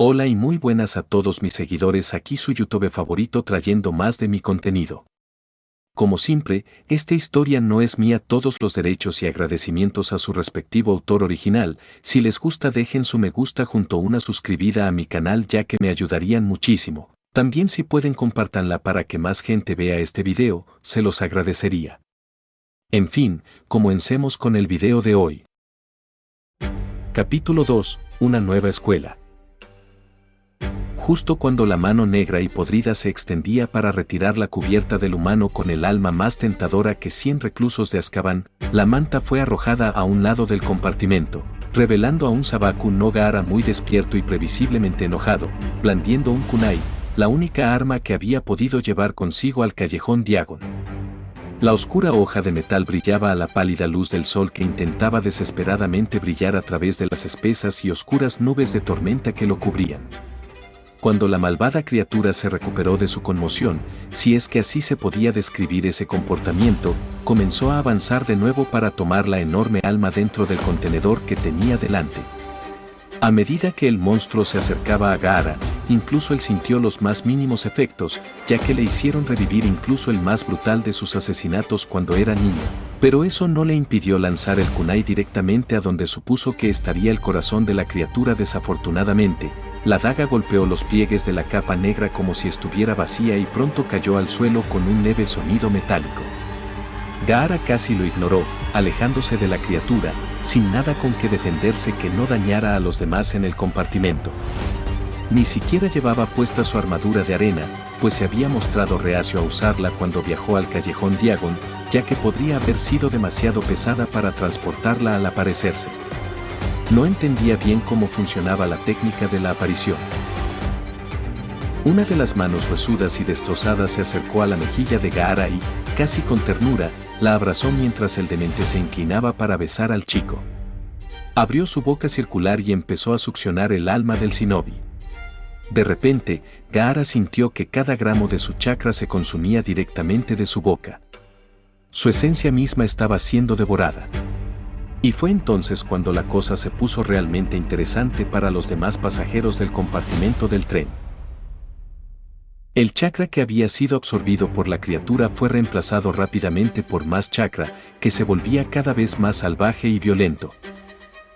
Hola y muy buenas a todos mis seguidores, aquí su YouTube favorito trayendo más de mi contenido. Como siempre, esta historia no es mía, todos los derechos y agradecimientos a su respectivo autor original. Si les gusta dejen su me gusta junto a una suscribida a mi canal ya que me ayudarían muchísimo. También si pueden compártanla para que más gente vea este video, se los agradecería. En fin, comencemos con el video de hoy. Capítulo 2, una nueva escuela. Justo cuando la mano negra y podrida se extendía para retirar la cubierta del humano con el alma más tentadora que 100 reclusos de Azkaban, la manta fue arrojada a un lado del compartimento, revelando a un Sabaku no Gaara muy despierto y previsiblemente enojado, blandiendo un kunai, la única arma que había podido llevar consigo al callejón Diagon. La oscura hoja de metal brillaba a la pálida luz del sol que intentaba desesperadamente brillar a través de las espesas y oscuras nubes de tormenta que lo cubrían. Cuando la malvada criatura se recuperó de su conmoción, si es que así se podía describir ese comportamiento, comenzó a avanzar de nuevo para tomar la enorme alma dentro del contenedor que tenía delante. A medida que el monstruo se acercaba a Gaara, incluso él sintió los más mínimos efectos, ya que le hicieron revivir incluso el más brutal de sus asesinatos cuando era niño. Pero eso no le impidió lanzar el kunai directamente a donde supuso que estaría el corazón de la criatura. Desafortunadamente, la daga golpeó los pliegues de la capa negra como si estuviera vacía y pronto cayó al suelo con un leve sonido metálico. Gaara casi lo ignoró, alejándose de la criatura, sin nada con que defenderse que no dañara a los demás en el compartimento. Ni siquiera llevaba puesta su armadura de arena, pues se había mostrado reacio a usarla cuando viajó al callejón Diagon, ya que podría haber sido demasiado pesada para transportarla al aparecerse. No entendía bien cómo funcionaba la técnica de la aparición. Una de las manos huesudas y destrozadas se acercó a la mejilla de Gaara y, casi con ternura, la abrazó mientras el demente se inclinaba para besar al chico. Abrió su boca circular y empezó a succionar el alma del shinobi. De repente, Gaara sintió que cada gramo de su chakra se consumía directamente de su boca. Su esencia misma estaba siendo devorada. Y fue entonces cuando la cosa se puso realmente interesante para los demás pasajeros del compartimento del tren. El chakra que había sido absorbido por la criatura fue reemplazado rápidamente por más chakra, que se volvía cada vez más salvaje y violento.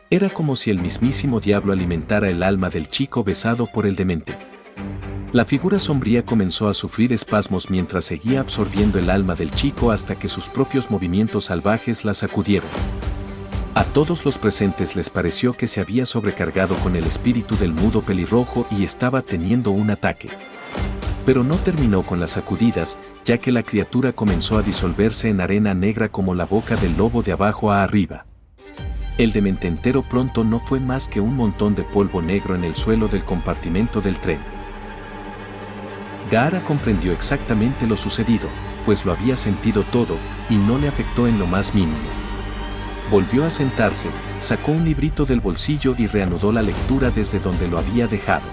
Era como si el mismísimo diablo alimentara el alma del chico besado por el demente. La figura sombría comenzó a sufrir espasmos mientras seguía absorbiendo el alma del chico hasta que sus propios movimientos salvajes la sacudieron. A todos los presentes les pareció que se había sobrecargado con el espíritu del mudo pelirrojo y estaba teniendo un ataque. Pero no terminó con las sacudidas, ya que la criatura comenzó a disolverse en arena negra como la boca del lobo de abajo a arriba. El demente entero pronto no fue más que un montón de polvo negro en el suelo del compartimento del tren. Gaara comprendió exactamente lo sucedido, pues lo había sentido todo, y no le afectó en lo más mínimo. Volvió a sentarse, sacó un librito del bolsillo y reanudó la lectura desde donde lo había dejado.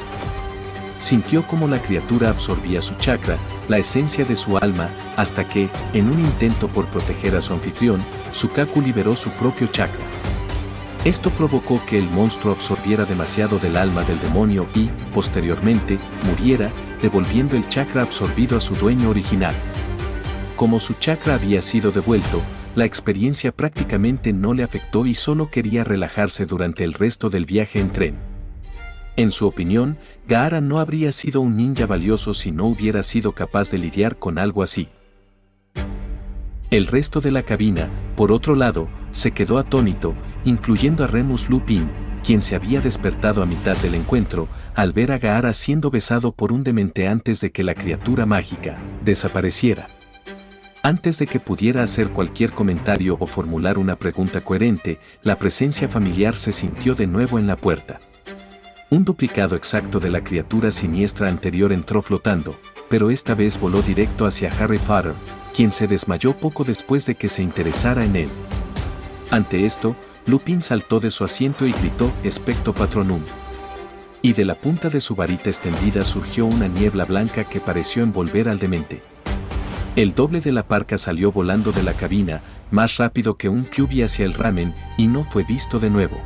Sintió cómo la criatura absorbía su chakra, la esencia de su alma, hasta que, en un intento por proteger a su anfitrión, Sukaku liberó su propio chakra. Esto provocó que el monstruo absorbiera demasiado del alma del demonio y, posteriormente, muriera, devolviendo el chakra absorbido a su dueño original. Como su chakra había sido devuelto, la experiencia prácticamente no le afectó y solo quería relajarse durante el resto del viaje en tren. En su opinión, Gaara no habría sido un ninja valioso si no hubiera sido capaz de lidiar con algo así. El resto de la cabina, por otro lado, se quedó atónito, incluyendo a Remus Lupin, quien se había despertado a mitad del encuentro, al ver a Gaara siendo besado por un demente antes de que la criatura mágica desapareciera. Antes de que pudiera hacer cualquier comentario o formular una pregunta coherente, la presencia familiar se sintió de nuevo en la puerta. Un duplicado exacto de la criatura siniestra anterior entró flotando, pero esta vez voló directo hacia Harry Potter, quien se desmayó poco después de que se interesara en él. Ante esto, Lupin saltó de su asiento y gritó "Expecto Patronum". Y de la punta de su varita extendida surgió una niebla blanca que pareció envolver al demente. El doble de la parca salió volando de la cabina, más rápido que un Kyuubi hacia el ramen, y no fue visto de nuevo.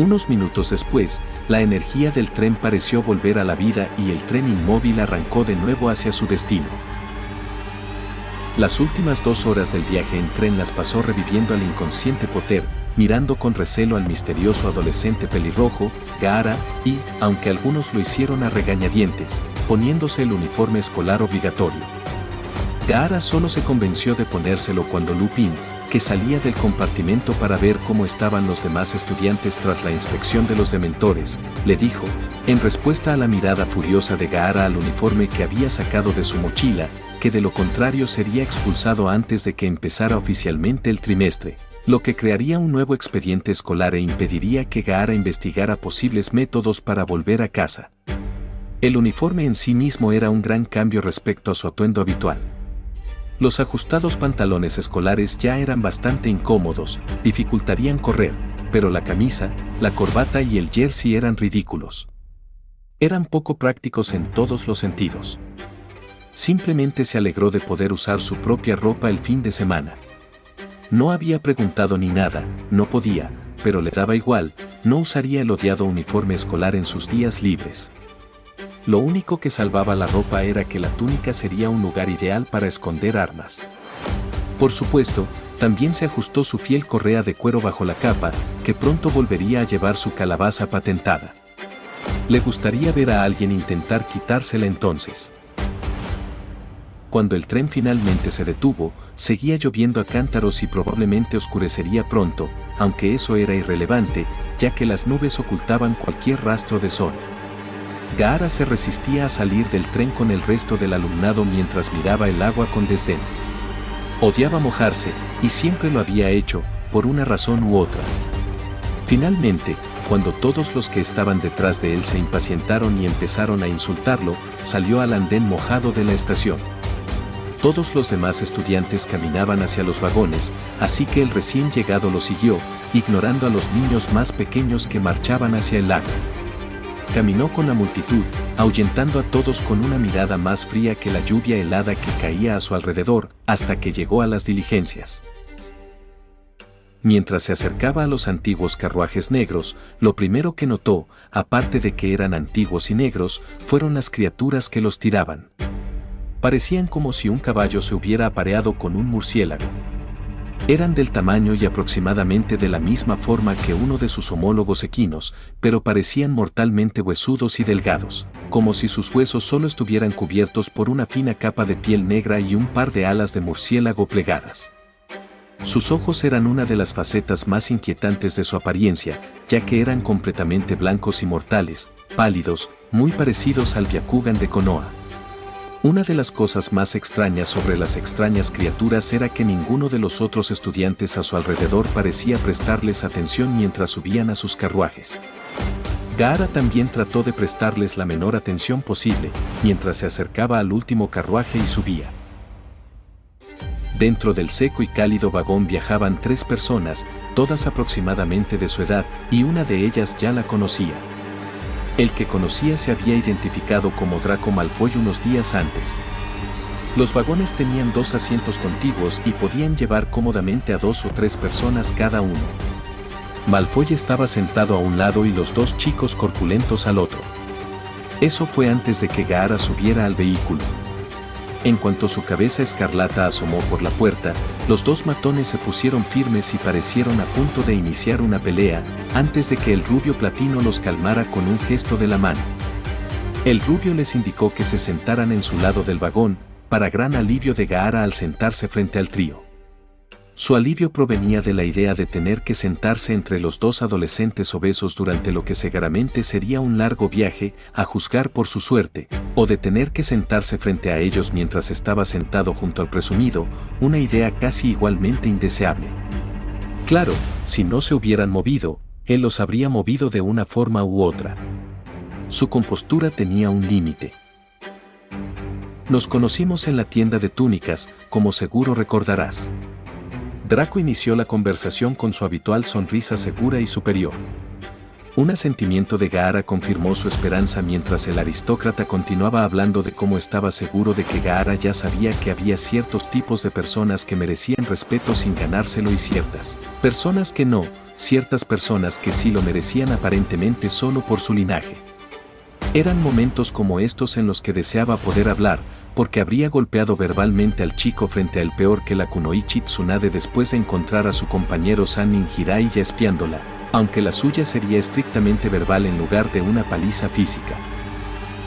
Unos minutos después, la energía del tren pareció volver a la vida y el tren inmóvil arrancó de nuevo hacia su destino. Las últimas 2 horas del viaje en tren las pasó reviviendo al inconsciente Potter, mirando con recelo al misterioso adolescente pelirrojo, Gaara, y, aunque algunos lo hicieron a regañadientes, poniéndose el uniforme escolar obligatorio. Gaara solo se convenció de ponérselo cuando Lupin, que salía del compartimento para ver cómo estaban los demás estudiantes tras la inspección de los dementores, le dijo, en respuesta a la mirada furiosa de Gaara al uniforme que había sacado de su mochila, que de lo contrario sería expulsado antes de que empezara oficialmente el trimestre, lo que crearía un nuevo expediente escolar e impediría que Gaara investigara posibles métodos para volver a casa. El uniforme en sí mismo era un gran cambio respecto a su atuendo habitual. Los ajustados pantalones escolares ya eran bastante incómodos, dificultarían correr, pero la camisa, la corbata y el jersey eran ridículos. Eran poco prácticos en todos los sentidos. Simplemente se alegró de poder usar su propia ropa el fin de semana. No había preguntado ni nada, no podía, pero le daba igual, no usaría el odiado uniforme escolar en sus días libres. Lo único que salvaba la ropa era que la túnica sería un lugar ideal para esconder armas. Por supuesto, también se ajustó su fiel correa de cuero bajo la capa, que pronto volvería a llevar su calabaza patentada. Le gustaría ver a alguien intentar quitársela entonces. Cuando el tren finalmente se detuvo, seguía lloviendo a cántaros y probablemente oscurecería pronto, aunque eso era irrelevante, ya que las nubes ocultaban cualquier rastro de sol. Gaara se resistía a salir del tren con el resto del alumnado mientras miraba el agua con desdén. Odiaba mojarse, y siempre lo había hecho, por una razón u otra. Finalmente, cuando todos los que estaban detrás de él se impacientaron y empezaron a insultarlo, salió al andén mojado de la estación. Todos los demás estudiantes caminaban hacia los vagones, así que el recién llegado lo siguió, ignorando a los niños más pequeños que marchaban hacia el lago. Caminó con la multitud, ahuyentando a todos con una mirada más fría que la lluvia helada que caía a su alrededor, hasta que llegó a las diligencias. Mientras se acercaba a los antiguos carruajes negros, lo primero que notó, aparte de que eran antiguos y negros, fueron las criaturas que los tiraban. Parecían como si un caballo se hubiera apareado con un murciélago. Eran del tamaño y aproximadamente de la misma forma que uno de sus homólogos equinos, pero parecían mortalmente huesudos y delgados, como si sus huesos solo estuvieran cubiertos por una fina capa de piel negra y un par de alas de murciélago plegadas. Sus ojos eran una de las facetas más inquietantes de su apariencia, ya que eran completamente blancos y mortales, pálidos, muy parecidos al Byakugan de Konoha. Una de las cosas más extrañas sobre las extrañas criaturas era que ninguno de los otros estudiantes a su alrededor parecía prestarles atención mientras subían a sus carruajes. Gaara también trató de prestarles la menor atención posible, mientras se acercaba al último carruaje y subía. Dentro del seco y cálido vagón viajaban 3 personas, todas aproximadamente de su edad, y una de ellas ya la conocía. El que conocía se había identificado como Draco Malfoy unos días antes. Los vagones tenían 2 asientos contiguos y podían llevar cómodamente a 2 o 3 personas cada uno. Malfoy estaba sentado a un lado y los 2 chicos corpulentos al otro. Eso fue antes de que Gaara subiera al vehículo. En cuanto su cabeza escarlata asomó por la puerta, los 2 matones se pusieron firmes y parecieron a punto de iniciar una pelea, antes de que el rubio platino los calmara con un gesto de la mano. El rubio les indicó que se sentaran en su lado del vagón, para gran alivio de Gaara al sentarse frente al trío. Su alivio provenía de la idea de tener que sentarse entre los 2 adolescentes obesos durante lo que seguramente sería un largo viaje, a juzgar por su suerte, o de tener que sentarse frente a ellos mientras estaba sentado junto al presumido, una idea casi igualmente indeseable. Claro, si no se hubieran movido, él los habría movido de una forma u otra. Su compostura tenía un límite. Nos conocimos en la tienda de túnicas, como seguro recordarás. Draco inició la conversación con su habitual sonrisa segura y superior. Un asentimiento de Gaara confirmó su esperanza mientras el aristócrata continuaba hablando de cómo estaba seguro de que Gaara ya sabía que había ciertos tipos de personas que merecían respeto sin ganárselo y ciertas personas que no, ciertas personas que sí lo merecían aparentemente solo por su linaje. Eran momentos como estos en los que deseaba poder hablar, porque habría golpeado verbalmente al chico frente al peor que la Kunoichi Tsunade después de encontrar a su compañero Sannin Hirai ya espiándola, aunque la suya sería estrictamente verbal en lugar de una paliza física.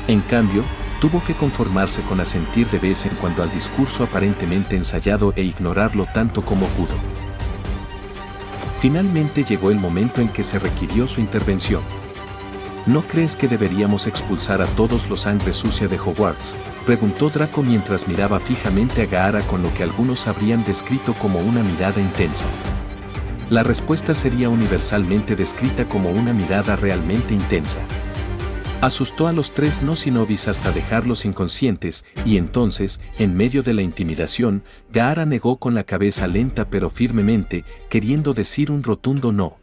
En cambio, tuvo que conformarse con asentir de vez en cuando al discurso aparentemente ensayado e ignorarlo tanto como pudo. Finalmente llegó el momento en que se requirió su intervención. ¿No crees que deberíamos expulsar a todos los sangre sucia de Hogwarts?, preguntó Draco mientras miraba fijamente a Gaara con lo que algunos habrían descrito como una mirada intensa. La respuesta sería universalmente descrita como una mirada realmente intensa. Asustó a los 3 no shinobis hasta dejarlos inconscientes, y entonces, en medio de la intimidación, Gaara negó con la cabeza lenta pero firmemente, queriendo decir un rotundo no.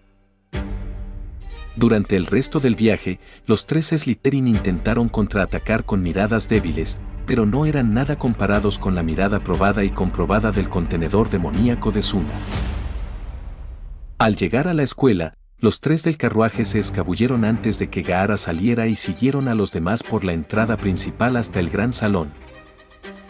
Durante el resto del viaje, los 3 Slytherin intentaron contraatacar con miradas débiles, pero no eran nada comparados con la mirada probada y comprobada del contenedor demoníaco de Suna. Al llegar a la escuela, los 3 del carruaje se escabulleron antes de que Gaara saliera y siguieron a los demás por la entrada principal hasta el gran salón.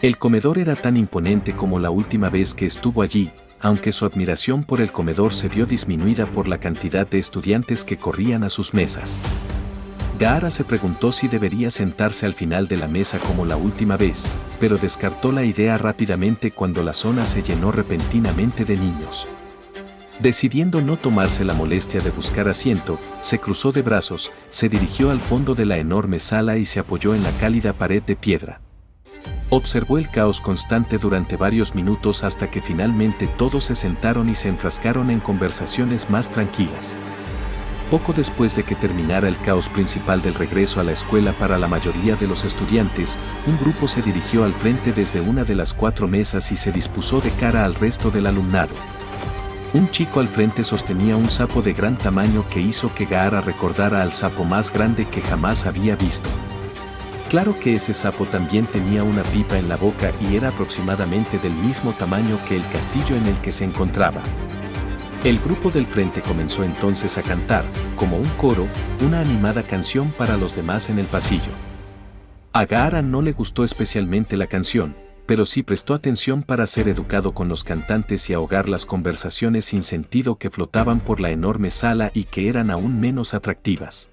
El comedor era tan imponente como la última vez que estuvo allí, aunque su admiración por el comedor se vio disminuida por la cantidad de estudiantes que corrían a sus mesas. Gaara se preguntó si debería sentarse al final de la mesa como la última vez, pero descartó la idea rápidamente cuando la zona se llenó repentinamente de niños. Decidiendo no tomarse la molestia de buscar asiento, se cruzó de brazos, se dirigió al fondo de la enorme sala y se apoyó en la cálida pared de piedra. Observó el caos constante durante varios minutos hasta que finalmente todos se sentaron y se enfrascaron en conversaciones más tranquilas. Poco después de que terminara el caos principal del regreso a la escuela para la mayoría de los estudiantes, un grupo se dirigió al frente desde una de las 4 mesas y se dispuso de cara al resto del alumnado. Un chico al frente sostenía un sapo de gran tamaño que hizo que Gaara recordara al sapo más grande que jamás había visto. Claro que ese sapo también tenía una pipa en la boca y era aproximadamente del mismo tamaño que el castillo en el que se encontraba. El grupo del frente comenzó entonces a cantar, como un coro, una animada canción para los demás en el pasillo. A Gaara no le gustó especialmente la canción, pero sí prestó atención para ser educado con los cantantes y ahogar las conversaciones sin sentido que flotaban por la enorme sala y que eran aún menos atractivas.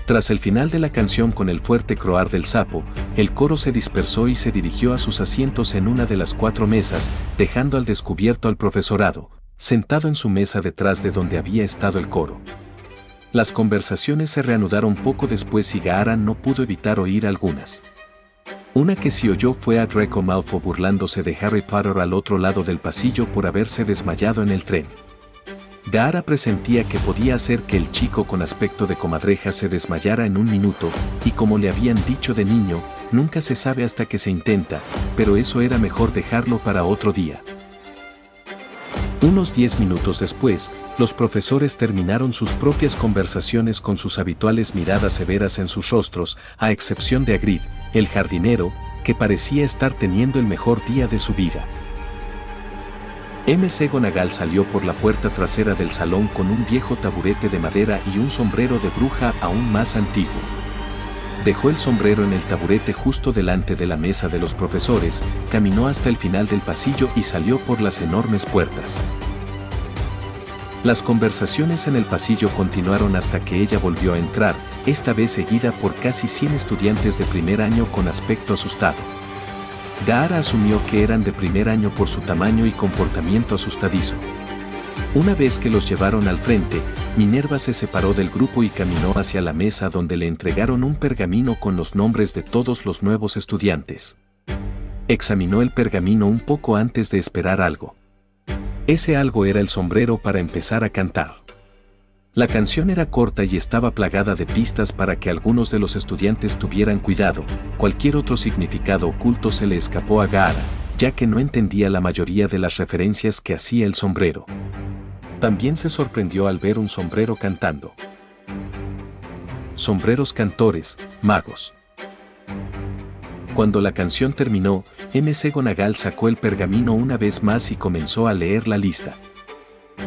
Tras el final de la canción con el fuerte croar del sapo, el coro se dispersó y se dirigió a sus asientos en una de las 4 mesas, dejando al descubierto al profesorado, sentado en su mesa detrás de donde había estado el coro. Las conversaciones se reanudaron poco después y Gaara no pudo evitar oír algunas. Una que sí oyó fue a Draco Malfoy burlándose de Harry Potter al otro lado del pasillo por haberse desmayado en el tren. Gaara presentía que podía hacer que el chico con aspecto de comadreja se desmayara en un minuto, y como le habían dicho de niño, nunca se sabe hasta que se intenta, pero eso era mejor dejarlo para otro día. Unos 10 minutos después, los profesores terminaron sus propias conversaciones con sus habituales miradas severas en sus rostros, a excepción de Hagrid, el jardinero, que parecía estar teniendo el mejor día de su vida. McGonagall salió por la puerta trasera del salón con un viejo taburete de madera y un sombrero de bruja aún más antiguo. Dejó el sombrero en el taburete justo delante de la mesa de los profesores, caminó hasta el final del pasillo y salió por las enormes puertas. Las conversaciones en el pasillo continuaron hasta que ella volvió a entrar, esta vez seguida por casi 100 estudiantes de primer año con aspecto asustado. Gaara asumió que eran de primer año por su tamaño y comportamiento asustadizo. Una vez que los llevaron al frente, Minerva se separó del grupo y caminó hacia la mesa donde le entregaron un pergamino con los nombres de todos los nuevos estudiantes. Examinó el pergamino un poco antes de esperar algo. Ese algo era el sombrero para empezar a cantar. La canción era corta y estaba plagada de pistas para que algunos de los estudiantes tuvieran cuidado. Cualquier otro significado oculto se le escapó a Gaara, ya que no entendía la mayoría de las referencias que hacía el sombrero. También se sorprendió al ver un sombrero cantando. Sombreros cantores, magos. Cuando la canción terminó, McGonagall sacó el pergamino una vez más y comenzó a leer la lista.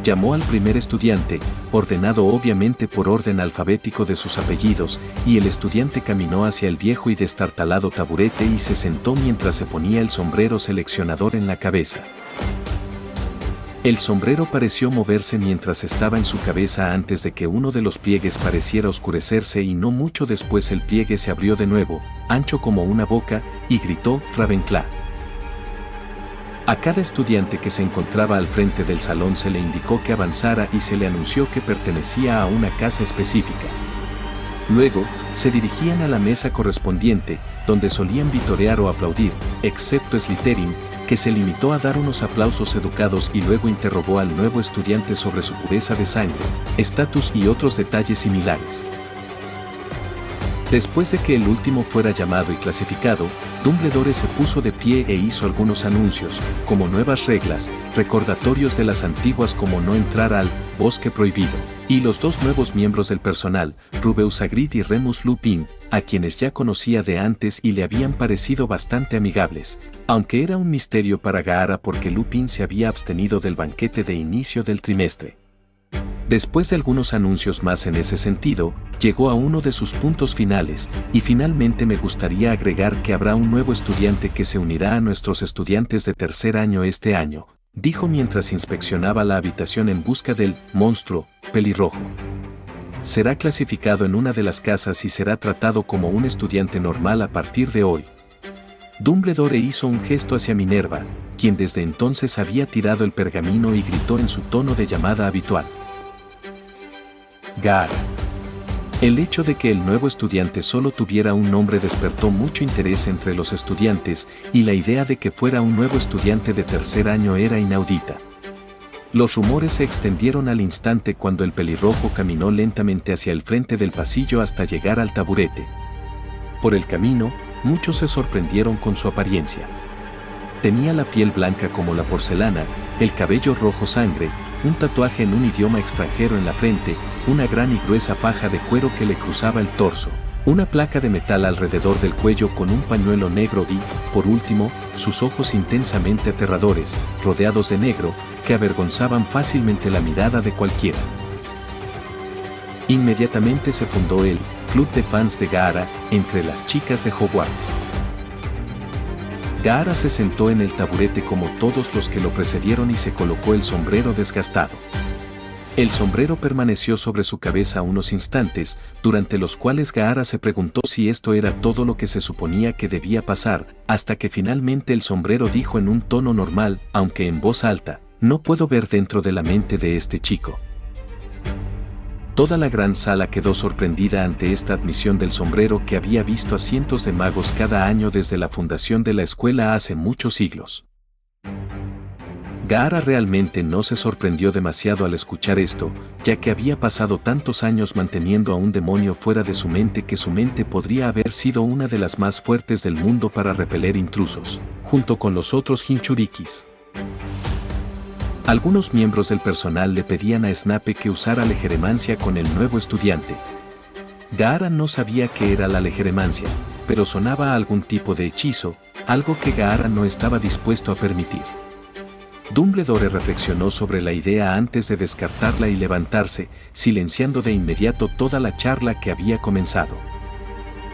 Llamó al primer estudiante, ordenado obviamente por orden alfabético de sus apellidos, y el estudiante caminó hacia el viejo y destartalado taburete y se sentó mientras se ponía el sombrero seleccionador en la cabeza. El sombrero pareció moverse mientras estaba en su cabeza antes de que uno de los pliegues pareciera oscurecerse y no mucho después el pliegue se abrió de nuevo, ancho como una boca, y gritó Ravenclaw. A cada estudiante que se encontraba al frente del salón se le indicó que avanzara y se le anunció que pertenecía a una casa específica. Luego, se dirigían a la mesa correspondiente, donde solían vitorear o aplaudir, excepto Slytherin, que se limitó a dar unos aplausos educados y luego interrogó al nuevo estudiante sobre su pureza de sangre, estatus y otros detalles similares. Después de que el último fuera llamado y clasificado, Dumbledore se puso de pie e hizo algunos anuncios, como nuevas reglas, recordatorios de las antiguas como no entrar al bosque prohibido, y los dos nuevos miembros del personal, Rubeus Hagrid y Remus Lupin, a quienes ya conocía de antes y le habían parecido bastante amigables, aunque era un misterio para Gaara porque Lupin se había abstenido del banquete de inicio del trimestre. Después de algunos anuncios más en ese sentido, llegó a uno de sus puntos finales, y finalmente me gustaría agregar que habrá un nuevo estudiante que se unirá a nuestros estudiantes de tercer año este año, dijo mientras inspeccionaba la habitación en busca del monstruo pelirrojo. Será clasificado en una de las casas y será tratado como un estudiante normal a partir de hoy. Dumbledore hizo un gesto hacia Minerva, quien desde entonces había tirado el pergamino y gritó en su tono de llamada habitual. Gaara. El hecho de que el nuevo estudiante solo tuviera un nombre despertó mucho interés entre los estudiantes y la idea de que fuera un nuevo estudiante de tercer año era inaudita. Los rumores se extendieron al instante cuando el pelirrojo caminó lentamente hacia el frente del pasillo hasta llegar al taburete. Por el camino, muchos se sorprendieron con su apariencia. Tenía la piel blanca como la porcelana, el cabello rojo sangre, un tatuaje en un idioma extranjero en la frente, una gran y gruesa faja de cuero que le cruzaba el torso, una placa de metal alrededor del cuello con un pañuelo negro y, por último, sus ojos intensamente aterradores, rodeados de negro, que avergonzaban fácilmente la mirada de cualquiera. Inmediatamente se fundó el Club de Fans de Gaara entre las chicas de Hogwarts. Gaara se sentó en el taburete como todos los que lo precedieron y se colocó el sombrero desgastado. El sombrero permaneció sobre su cabeza unos instantes, durante los cuales Gaara se preguntó si esto era todo lo que se suponía que debía pasar, hasta que finalmente el sombrero dijo en un tono normal, aunque en voz alta, «No puedo ver dentro de la mente de este chico». Toda la gran sala quedó sorprendida ante esta admisión del sombrero que había visto a cientos de magos cada año desde la fundación de la escuela hace muchos siglos. Gaara realmente no se sorprendió demasiado al escuchar esto, ya que había pasado tantos años manteniendo a un demonio fuera de su mente que su mente podría haber sido una de las más fuertes del mundo para repeler intrusos, junto con los otros Jinchurikis. Algunos miembros del personal le pedían a Snape que usara legeremancia con el nuevo estudiante. Gaara no sabía qué era la legeremancia, pero sonaba a algún tipo de hechizo, algo que Gaara no estaba dispuesto a permitir. Dumbledore reflexionó sobre la idea antes de descartarla y levantarse, silenciando de inmediato toda la charla que había comenzado.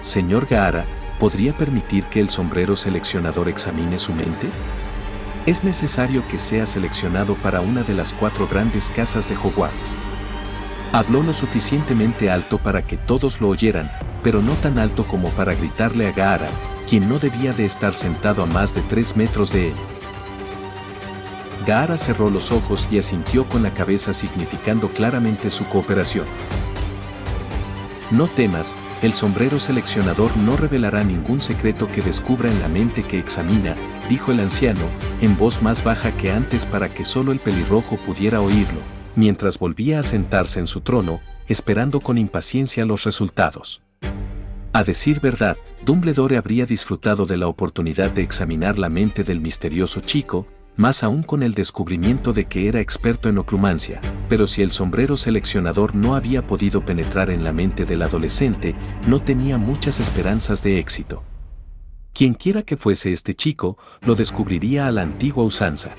Señor Gaara, ¿podría permitir que el sombrero seleccionador examine su mente? Es necesario que sea seleccionado para una de las 4 grandes casas de Hogwarts. Habló lo suficientemente alto para que todos lo oyeran, pero no tan alto como para gritarle a Gaara, quien no debía de estar sentado a más de 3 metros de él. Gaara cerró los ojos y asintió con la cabeza significando claramente su cooperación. No temas, el sombrero seleccionador no revelará ningún secreto que descubra en la mente que examina, dijo el anciano, en voz más baja que antes para que solo el pelirrojo pudiera oírlo, mientras volvía a sentarse en su trono, esperando con impaciencia los resultados. A decir verdad, Dumbledore habría disfrutado de la oportunidad de examinar la mente del misterioso chico, más aún con el descubrimiento de que era experto en oclumancia, pero si el sombrero seleccionador no había podido penetrar en la mente del adolescente, no tenía muchas esperanzas de éxito. Quienquiera que fuese este chico, lo descubriría a la antigua usanza.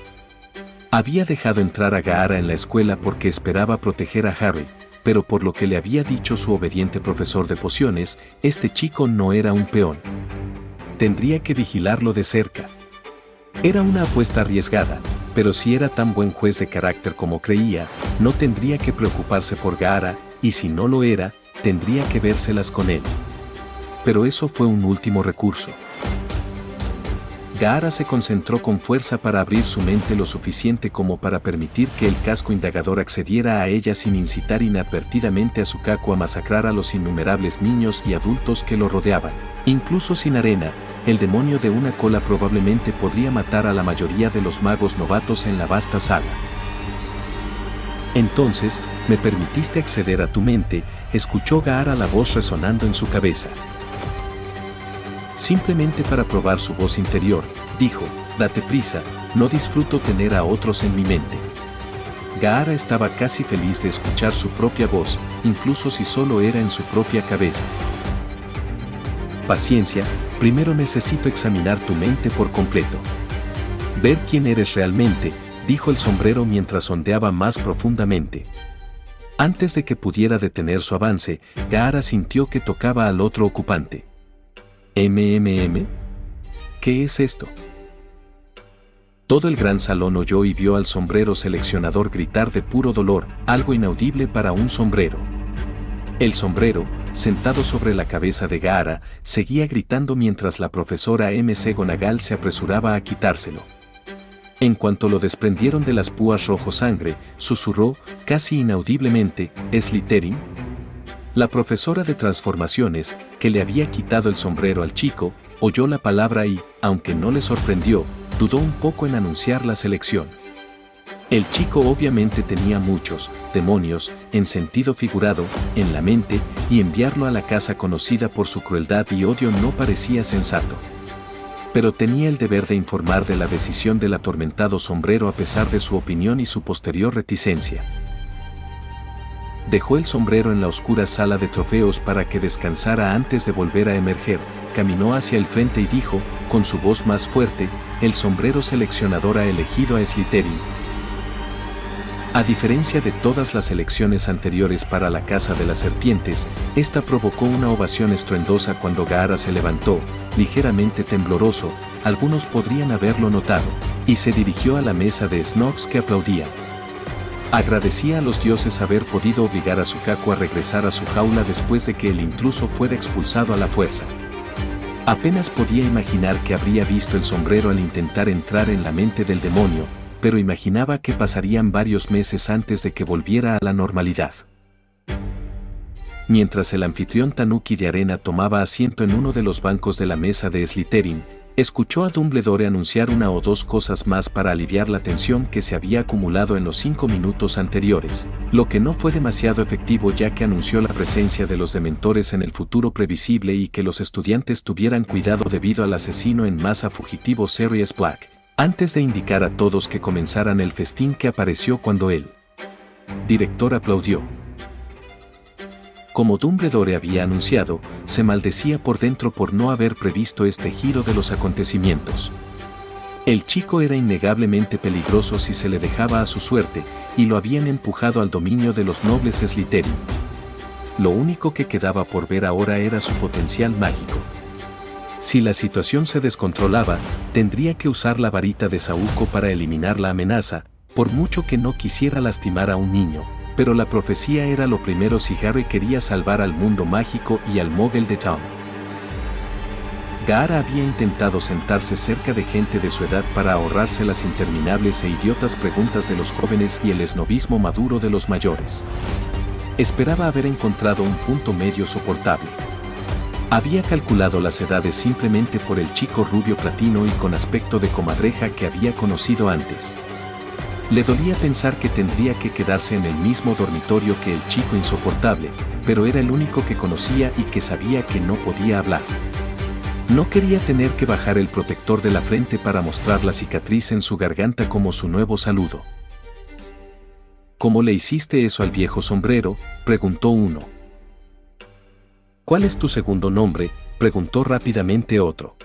Había dejado entrar a Gaara en la escuela porque esperaba proteger a Harry, pero por lo que le había dicho su obediente profesor de pociones, este chico no era un peón. Tendría que vigilarlo de cerca. Era una apuesta arriesgada, pero si era tan buen juez de carácter como creía, no tendría que preocuparse por Gaara, y si no lo era, tendría que vérselas con él. Pero eso fue un último recurso. Gaara se concentró con fuerza para abrir su mente lo suficiente como para permitir que el casco indagador accediera a ella sin incitar inadvertidamente a Sukaku a masacrar a los innumerables niños y adultos que lo rodeaban. Incluso sin arena, el demonio de una cola probablemente podría matar a la mayoría de los magos novatos en la vasta saga. Entonces, me permitiste acceder a tu mente, escuchó Gaara la voz resonando en su cabeza. Simplemente para probar su voz interior, dijo, date prisa, no disfruto tener a otros en mi mente. Gaara estaba casi feliz de escuchar su propia voz, incluso si solo era en su propia cabeza. Paciencia, primero necesito examinar tu mente por completo. Ver quién eres realmente, dijo el sombrero mientras sondeaba más profundamente. Antes de que pudiera detener su avance, Gaara sintió que tocaba al otro ocupante. ¿MMM? ¿Qué es esto? Todo el gran salón oyó y vio al sombrero seleccionador gritar de puro dolor, algo inaudible para un sombrero. El sombrero, sentado sobre la cabeza de Gaara, seguía gritando mientras la profesora McGonagall se apresuraba a quitárselo. En cuanto lo desprendieron de las púas rojo sangre, susurró, casi inaudiblemente, ¿Slytherin? La profesora de transformaciones, que le había quitado el sombrero al chico, oyó la palabra y, aunque no le sorprendió, dudó un poco en anunciar la selección. El chico obviamente tenía muchos demonios, en sentido figurado, en la mente, y enviarlo a la casa conocida por su crueldad y odio no parecía sensato. Pero tenía el deber de informar de la decisión del atormentado sombrero a pesar de su opinión y su posterior reticencia. Dejó el sombrero en la oscura sala de trofeos para que descansara antes de volver a emerger, caminó hacia el frente y dijo, con su voz más fuerte, el sombrero seleccionador ha elegido a Slytherin. A diferencia de todas las elecciones anteriores para la Casa de las Serpientes, esta provocó una ovación estruendosa cuando Gaara se levantó, ligeramente tembloroso, algunos podrían haberlo notado, y se dirigió a la mesa de Snooks que aplaudía. Agradecía a los dioses haber podido obligar a Sukaku a regresar a su jaula después de que el intruso fuera expulsado a la fuerza. Apenas podía imaginar que habría visto el sombrero al intentar entrar en la mente del demonio, pero imaginaba que pasarían varios meses antes de que volviera a la normalidad. Mientras el anfitrión Tanuki de arena tomaba asiento en uno de los bancos de la mesa de Slytherin, escuchó a Dumbledore anunciar una o dos cosas más para aliviar la tensión que se había acumulado en los 5 minutos anteriores, lo que no fue demasiado efectivo ya que anunció la presencia de los dementores en el futuro previsible y que los estudiantes tuvieran cuidado debido al asesino en masa fugitivo Sirius Black, antes de indicar a todos que comenzaran el festín que apareció cuando el director aplaudió. Como Dumbledore había anunciado, se maldecía por dentro por no haber previsto este giro de los acontecimientos. El chico era innegablemente peligroso si se le dejaba a su suerte, y lo habían empujado al dominio de los nobles Slytherin. Lo único que quedaba por ver ahora era su potencial mágico. Si la situación se descontrolaba, tendría que usar la varita de Saúco para eliminar la amenaza, por mucho que no quisiera lastimar a un niño. Pero la profecía era lo primero si Harry quería salvar al mundo mágico y al Muggle de Tom. Gaara había intentado sentarse cerca de gente de su edad para ahorrarse las interminables e idiotas preguntas de los jóvenes y el esnobismo maduro de los mayores. Esperaba haber encontrado un punto medio soportable. Había calculado las edades simplemente por el chico rubio platino y con aspecto de comadreja que había conocido antes. Le dolía pensar que tendría que quedarse en el mismo dormitorio que el chico insoportable, pero era el único que conocía y que sabía que no podía hablar. No quería tener que bajar el protector de la frente para mostrar la cicatriz en su garganta como su nuevo saludo. ¿Cómo le hiciste eso al viejo sombrero?, preguntó uno. ¿Cuál es tu segundo nombre?, preguntó rápidamente otro.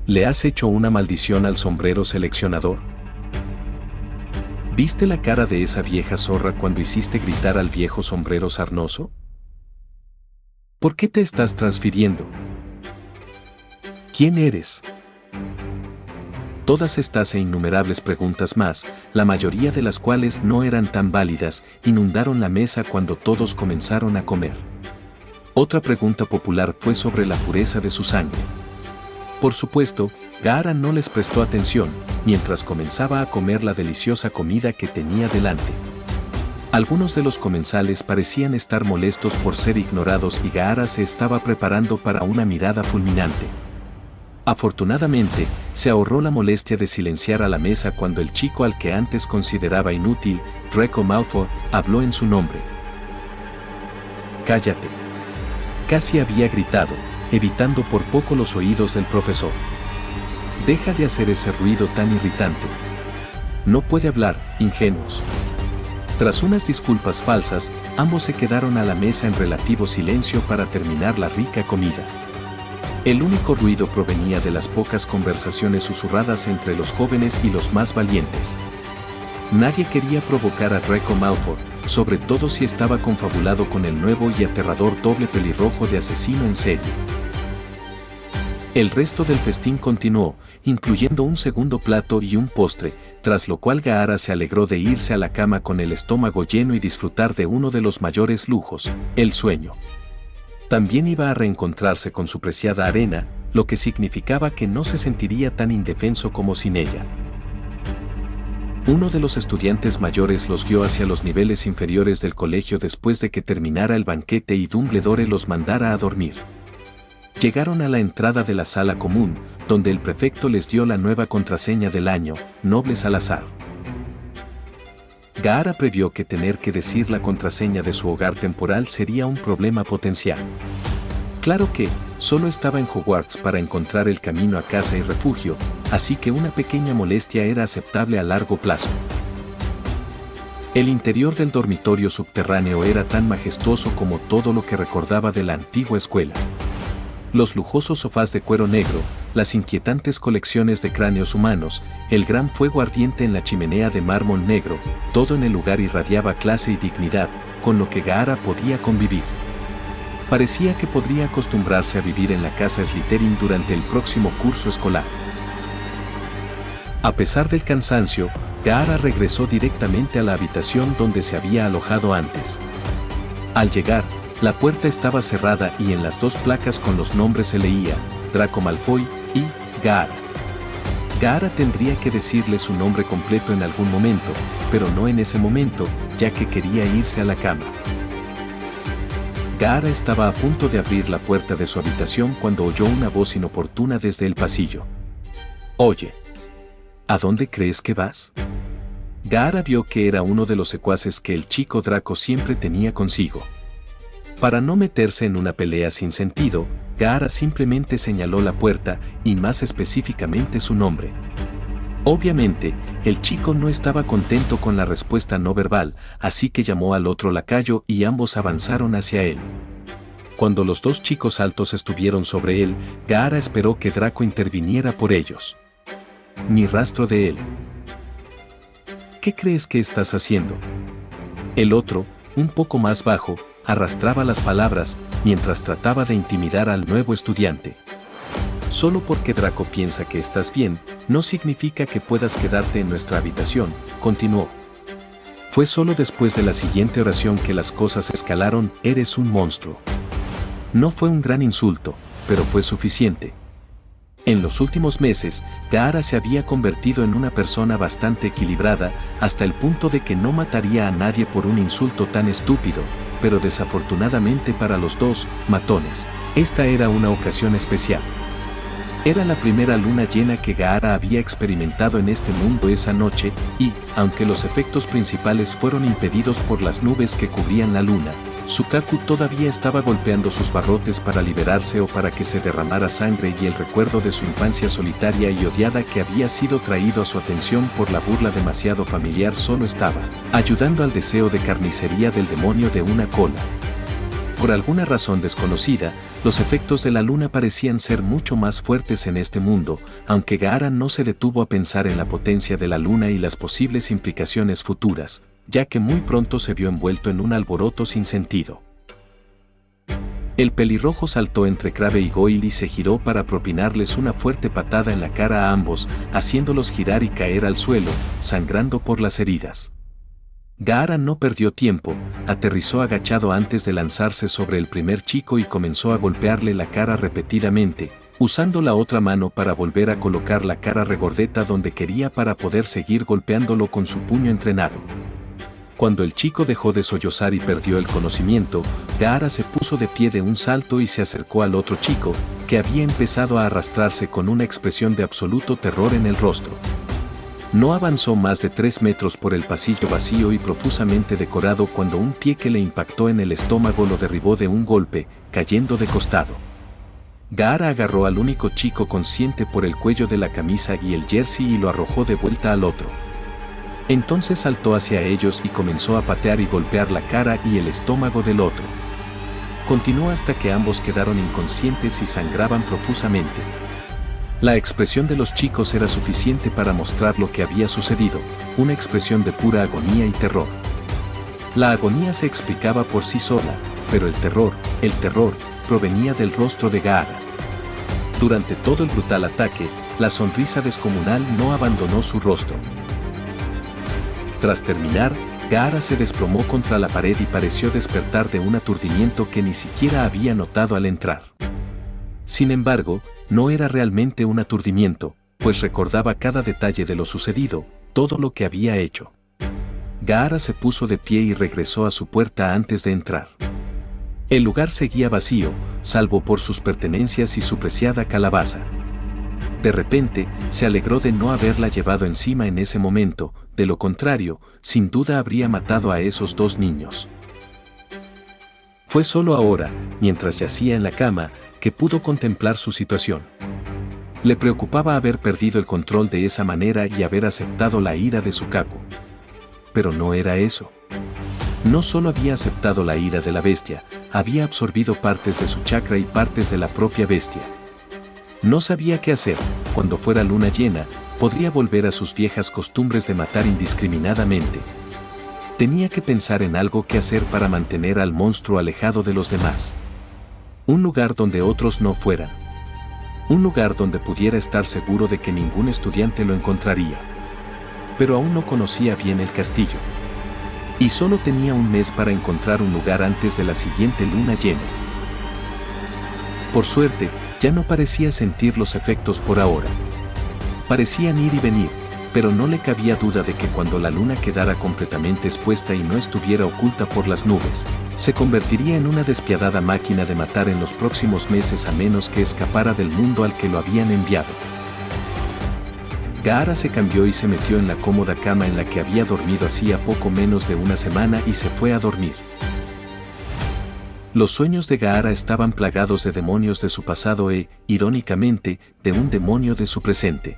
¿Le has hecho una maldición al sombrero seleccionador? ¿Viste la cara de esa vieja zorra cuando hiciste gritar al viejo sombrero sarnoso? ¿Por qué te estás transfiriendo? ¿Quién eres? Todas estas e innumerables preguntas más, la mayoría de las cuales no eran tan válidas, inundaron la mesa cuando todos comenzaron a comer. Otra pregunta popular fue sobre la pureza de su sangre. Por supuesto, Gaara no les prestó atención, mientras comenzaba a comer la deliciosa comida que tenía delante. Algunos de los comensales parecían estar molestos por ser ignorados y Gaara se estaba preparando para una mirada fulminante. Afortunadamente, se ahorró la molestia de silenciar a la mesa cuando el chico al que antes consideraba inútil, Draco Malfoy, habló en su nombre. «Cállate». Casi había gritado, evitando por poco los oídos del profesor. «Deja de hacer ese ruido tan irritante. No puede hablar, ingenuos». Tras unas disculpas falsas, ambos se quedaron a la mesa en relativo silencio para terminar la rica comida. El único ruido provenía de las pocas conversaciones susurradas entre los jóvenes y los más valientes. Nadie quería provocar a Draco Malfoy, sobre todo si estaba confabulado con el nuevo y aterrador doble pelirrojo de asesino en serie. El resto del festín continuó, incluyendo un segundo plato y un postre, tras lo cual Gaara se alegró de irse a la cama con el estómago lleno y disfrutar de uno de los mayores lujos, el sueño. También iba a reencontrarse con su preciada Arena, lo que significaba que no se sentiría tan indefenso como sin ella. Uno de los estudiantes mayores los guió hacia los niveles inferiores del colegio después de que terminara el banquete y Dumbledore los mandara a dormir. Llegaron a la entrada de la sala común, donde el prefecto les dio la nueva contraseña del año, Noble Salazar. Gaara previó que tener que decir la contraseña de su hogar temporal sería un problema potencial. Claro que, solo estaba en Hogwarts para encontrar el camino a casa y refugio, así que una pequeña molestia era aceptable a largo plazo. El interior del dormitorio subterráneo era tan majestuoso como todo lo que recordaba de la antigua escuela. Los lujosos sofás de cuero negro, las inquietantes colecciones de cráneos humanos, el gran fuego ardiente en la chimenea de mármol negro, todo en el lugar irradiaba clase y dignidad, con lo que Gaara podía convivir. Parecía que podría acostumbrarse a vivir en la casa Slytherin durante el próximo curso escolar. A pesar del cansancio, Gaara regresó directamente a la habitación donde se había alojado antes. Al llegar, la puerta estaba cerrada y en las dos placas con los nombres se leía Draco Malfoy y Gaara. Gaara tendría que decirle su nombre completo en algún momento, pero no en ese momento, ya que quería irse a la cama. Gaara estaba a punto de abrir la puerta de su habitación cuando oyó una voz inoportuna desde el pasillo. «Oye, ¿a dónde crees que vas?» Gaara vio que era uno de los secuaces que el chico Draco siempre tenía consigo. Para no meterse en una pelea sin sentido, Gaara simplemente señaló la puerta y más específicamente su nombre. Obviamente, el chico no estaba contento con la respuesta no verbal, así que llamó al otro lacayo y ambos avanzaron hacia él. Cuando los dos chicos altos estuvieron sobre él, Gaara esperó que Draco interviniera por ellos. Ni rastro de él. ¿Qué crees que estás haciendo? El otro, un poco más bajo, arrastraba las palabras, mientras trataba de intimidar al nuevo estudiante. Solo porque Draco piensa que estás bien, no significa que puedas quedarte en nuestra habitación, continuó. Fue solo después de la siguiente oración que las cosas escalaron, eres un monstruo. No fue un gran insulto, pero fue suficiente. En los últimos meses, Gaara se había convertido en una persona bastante equilibrada, hasta el punto de que no mataría a nadie por un insulto tan estúpido, pero desafortunadamente para los dos matones, esta era una ocasión especial. Era la primera luna llena que Gaara había experimentado en este mundo esa noche, y, aunque los efectos principales fueron impedidos por las nubes que cubrían la luna, Sukaku todavía estaba golpeando sus barrotes para liberarse o para que se derramara sangre y el recuerdo de su infancia solitaria y odiada que había sido traído a su atención por la burla demasiado familiar solo estaba ayudando al deseo de carnicería del demonio de una cola. Por alguna razón desconocida, los efectos de la luna parecían ser mucho más fuertes en este mundo, aunque Gaara no se detuvo a pensar en la potencia de la luna y las posibles implicaciones futuras, ya que muy pronto se vio envuelto en un alboroto sin sentido. El pelirrojo saltó entre Crabbe y Goyle y se giró para propinarles una fuerte patada en la cara a ambos, haciéndolos girar y caer al suelo, sangrando por las heridas. Gaara no perdió tiempo, aterrizó agachado antes de lanzarse sobre el primer chico y comenzó a golpearle la cara repetidamente, usando la otra mano para volver a colocar la cara regordeta donde quería para poder seguir golpeándolo con su puño entrenado. Cuando el chico dejó de sollozar y perdió el conocimiento, Gaara se puso de pie de un salto y se acercó al otro chico, que había empezado a arrastrarse con una expresión de absoluto terror en el rostro. No avanzó más de 3 metros por el pasillo vacío y profusamente decorado cuando un pie que le impactó en el estómago lo derribó de un golpe, cayendo de costado. Gaara agarró al único chico consciente por el cuello de la camisa y el jersey y lo arrojó de vuelta al otro. Entonces saltó hacia ellos y comenzó a patear y golpear la cara y el estómago del otro. Continuó hasta que ambos quedaron inconscientes y sangraban profusamente. La expresión de los chicos era suficiente para mostrar lo que había sucedido, una expresión de pura agonía y terror. La agonía se explicaba por sí sola, pero el terror, provenía del rostro de Gaara. Durante todo el brutal ataque, la sonrisa descomunal no abandonó su rostro. Tras terminar, Gaara se desplomó contra la pared y pareció despertar de un aturdimiento que ni siquiera había notado al entrar. Sin embargo, no era realmente un aturdimiento, pues recordaba cada detalle de lo sucedido, todo lo que había hecho. Gaara se puso de pie y regresó a su puerta antes de entrar. El lugar seguía vacío, salvo por sus pertenencias y su preciada calabaza. De repente, se alegró de no haberla llevado encima en ese momento, de lo contrario, sin duda habría matado a esos 2 niños. Fue solo ahora, mientras yacía en la cama, que pudo contemplar su situación. Le preocupaba haber perdido el control de esa manera y haber aceptado la ira de su capo. Pero no era eso. No solo había aceptado la ira de la bestia, había absorbido partes de su chakra y partes de la propia bestia. No sabía qué hacer. Cuando fuera luna llena, podría volver a sus viejas costumbres de matar indiscriminadamente. Tenía que pensar en algo que hacer para mantener al monstruo alejado de los demás. Un lugar donde otros no fueran. Un lugar donde pudiera estar seguro de que ningún estudiante lo encontraría. Pero aún no conocía bien el castillo. Y solo tenía un mes para encontrar un lugar antes de la siguiente luna llena. Por suerte, ya no parecía sentir los efectos por ahora. Parecían ir y venir, pero no le cabía duda de que cuando la luna quedara completamente expuesta y no estuviera oculta por las nubes, se convertiría en una despiadada máquina de matar en los próximos meses a menos que escapara del mundo al que lo habían enviado. Gaara se cambió y se metió en la cómoda cama en la que había dormido hacía poco menos de una semana y se fue a dormir. Los sueños de Gaara estaban plagados de demonios de su pasado e, irónicamente, de un demonio de su presente.